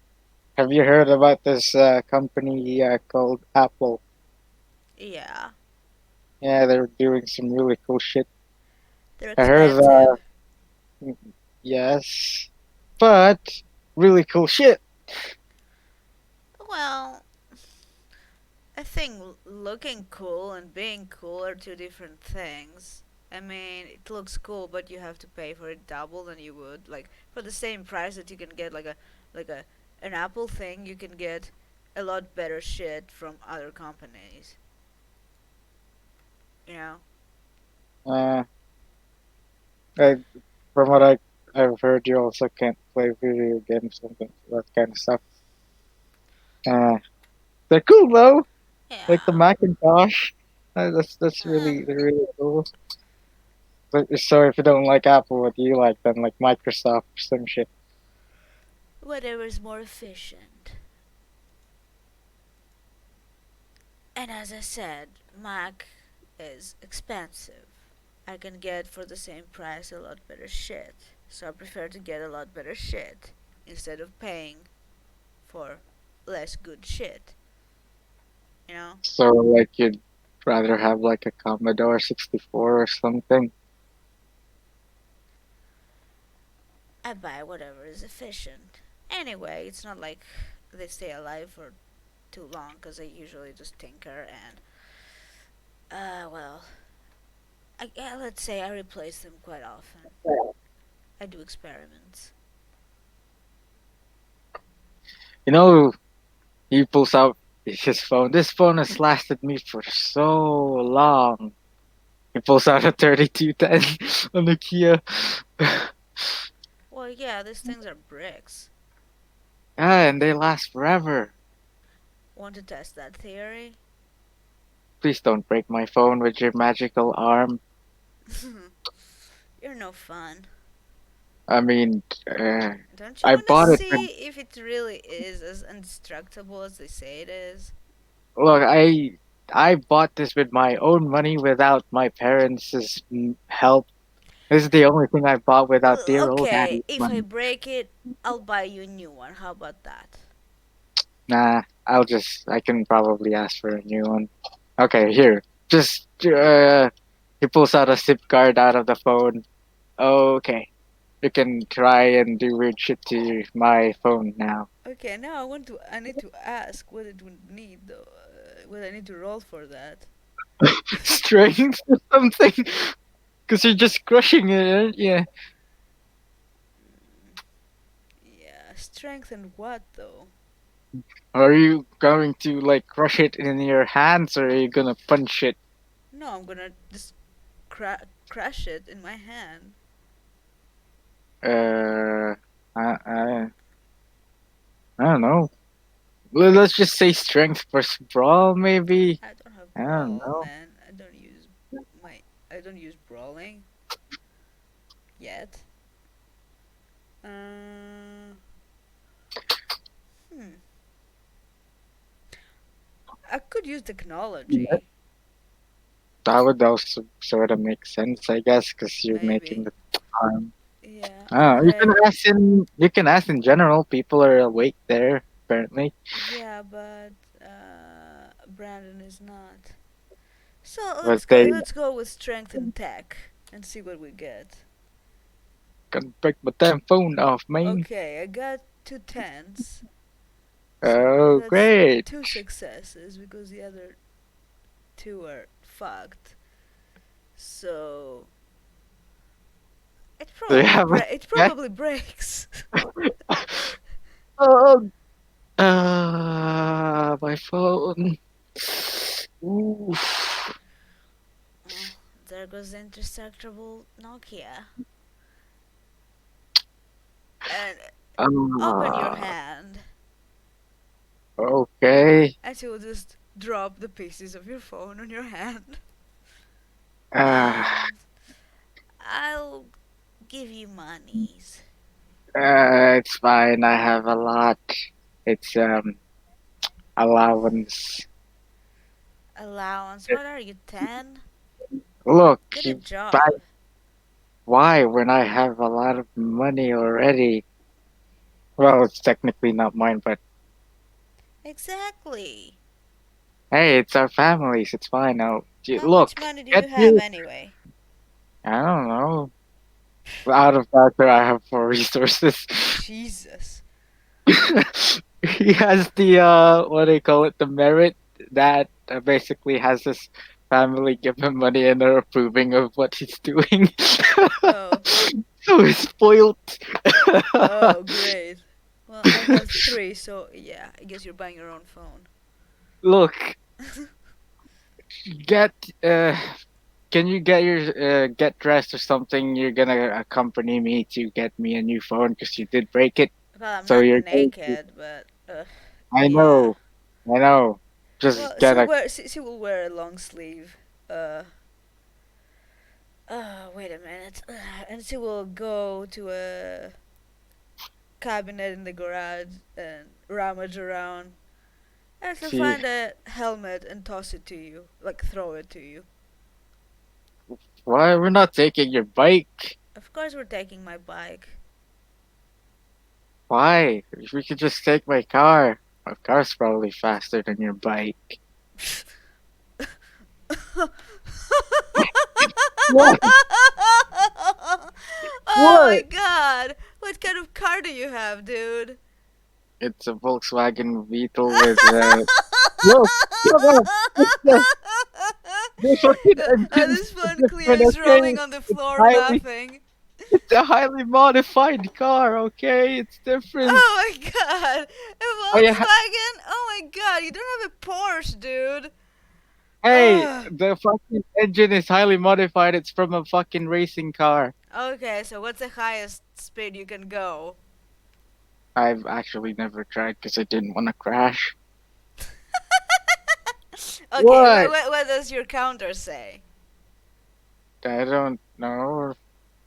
Have you heard about this company called Apple? Yeah, Yeah, they're doing some really cool shit. they're I heard, expensive. yes, but really cool shit. Well, I think looking cool and being cool are two different things. I mean, it looks cool, but you have to pay for it double than you would like for the same price that you can get like a an Apple thing. You can get a lot better shit from other companies. You know? Uh, I, from what I've heard, you also can't play video games and that kind of stuff. Uh, they're cool though, like the Yeah. Macintosh. That's Uh, really cool. But, so if you don't like Apple, what do you like then? Like Microsoft or some shit. whatever's more efficient. And as I said, Mac is expensive. I can get for the same price a lot better shit. So I prefer to get a lot better shit instead of paying for less good shit. You know? So like you'd rather have like a Commodore 64 or something. I buy whatever is efficient. Anyway, it's not like they stay alive for too long because I usually just tinker and, well, let's say I replace them quite often. I do experiments. You know, he pulls out his phone. This phone has lasted me for so long. He pulls out a 3210 on the Kia. Well, yeah, these things are bricks. Yeah, and they last forever. Want to test that theory? Please don't break my phone with your magical arm. You're no fun. I mean, uh, Don't you I want to bought it. see if it really is as indestructible as they say it is? Look, I bought this with my own money without my parents' help. This is the only thing I bought without dear old Okay, daddy's if I money. break it, I'll buy you a new one. How about that? Nah, I can probably ask for a new one. Okay, here. He pulls out a SIM card out of the phone. Okay, you can try and do weird shit to my phone now. Okay, now I need to ask what it would need though. What I need to roll for that. Strength or something? Because you're just crushing it, aren't you? Yeah, strength and what though? Are you going to like crush it in your hands or are you gonna punch it? No, I'm gonna just crush it in my hand. Uh, I, I, I don't know. Let's just say strength versus brawl, maybe. I don't have I don't brawl, know. man. My I don't use brawling yet. Uh, hmm. I could use Yeah, technology, that would also sort of make sense, I guess, because you're making maybe. the harm. Yeah. Oh, Okay. you can ask in general. People are awake there, apparently. Yeah, but Brandon is not. So But they let's go with strength and tech and see what we get. can break my damn phone off, man. Okay, I got two tens, so Oh, that's great. two successes because the other two are fucked. So Do you have a it check? probably breaks. Oh, my phone. Oof. Oh, there goes the indestructible Nokia. And open your Ah, hand, okay. and you will just drop the pieces of your phone on your hand, Ah, and I'll give you monies. it's fine. I have a lot. It's allowance. Allowance. What are you, 10? Look, Get a you buy. job. Why when I have a lot of money already? Well, it's technically not mine, but Exactly. hey, it's our families. It's fine. Now, How look, much money do get you have you. anyway? I don't know. Out of character, I have 4 resources. Jesus. He has the what do you call it? The merit that basically has his family give him money and are approving of what he's doing. Oh. So he's spoiled. Oh, great. Well, I have three, so yeah, I guess you're buying your own phone. Look, get can you get dressed or something? You're gonna accompany me to get me a new phone because you did break it. Well, I'm So not you're going to. naked, but I yeah. know, I know. Just Well, get a. she will wear a long sleeve. Uh, wait a minute. And she will go to a cabinet in the garage and rummage around. And she'll She. find a helmet and toss it to you, like throw it to you. Why we're not taking your bike? Of course, we're taking my bike. Why? We could just take my car. My car's probably faster than your bike. What? Oh my What? god! What kind of car do you have, dude? It's a Volkswagen Beetle with Look, come on. It's the fucking engine This one, is Clea different, is rolling okay? on the It's floor highly laughing. It's a highly modified car, okay? It's different. Oh my god! A I ha- Volkswagen? Oh my god, you don't have a Porsche, dude! hey, Ugh. the fucking engine is highly modified. It's from a fucking racing car. Okay, so what's the highest speed you can go? I've actually never tried because I didn't want to crash. Okay, What? what does your counter say? I don't know.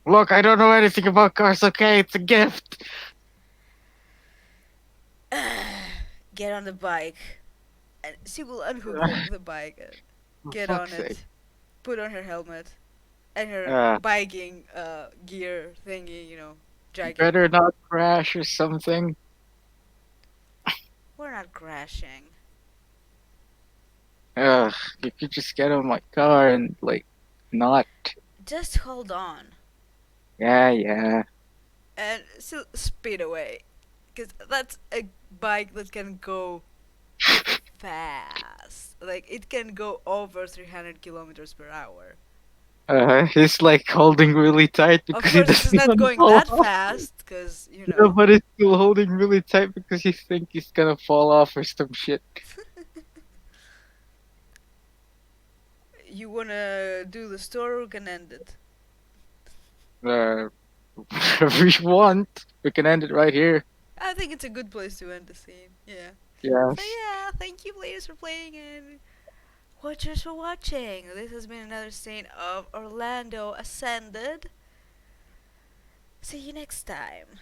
Look, I don't know anything about cars, okay? It's a gift. Get on the bike. And she will unhook the bike. For Get on fuck's sake. it. Put on her helmet. And her Uh, biking gear thingy, jacket. better not crash or something. We're not crashing. Ugh, you could just get on my car and, like, not. Just hold on. Yeah, yeah. And still speed away. Because that's a bike that can go fast. Like, it can go over 300 kilometers per hour. He's like holding really tight Of because he course, this is doesn't not want to going fall that off. fast, because, Yeah, but he's still holding really tight because he think he's gonna fall off or some shit. you wanna do the story, we can end it. Uh, whatever you want. We can end it right here. I think it's a good place to end the scene. Yeah. So Yes. yeah, thank you players for playing and watchers for watching. This has been another scene of Orlando Ascended. See you next time.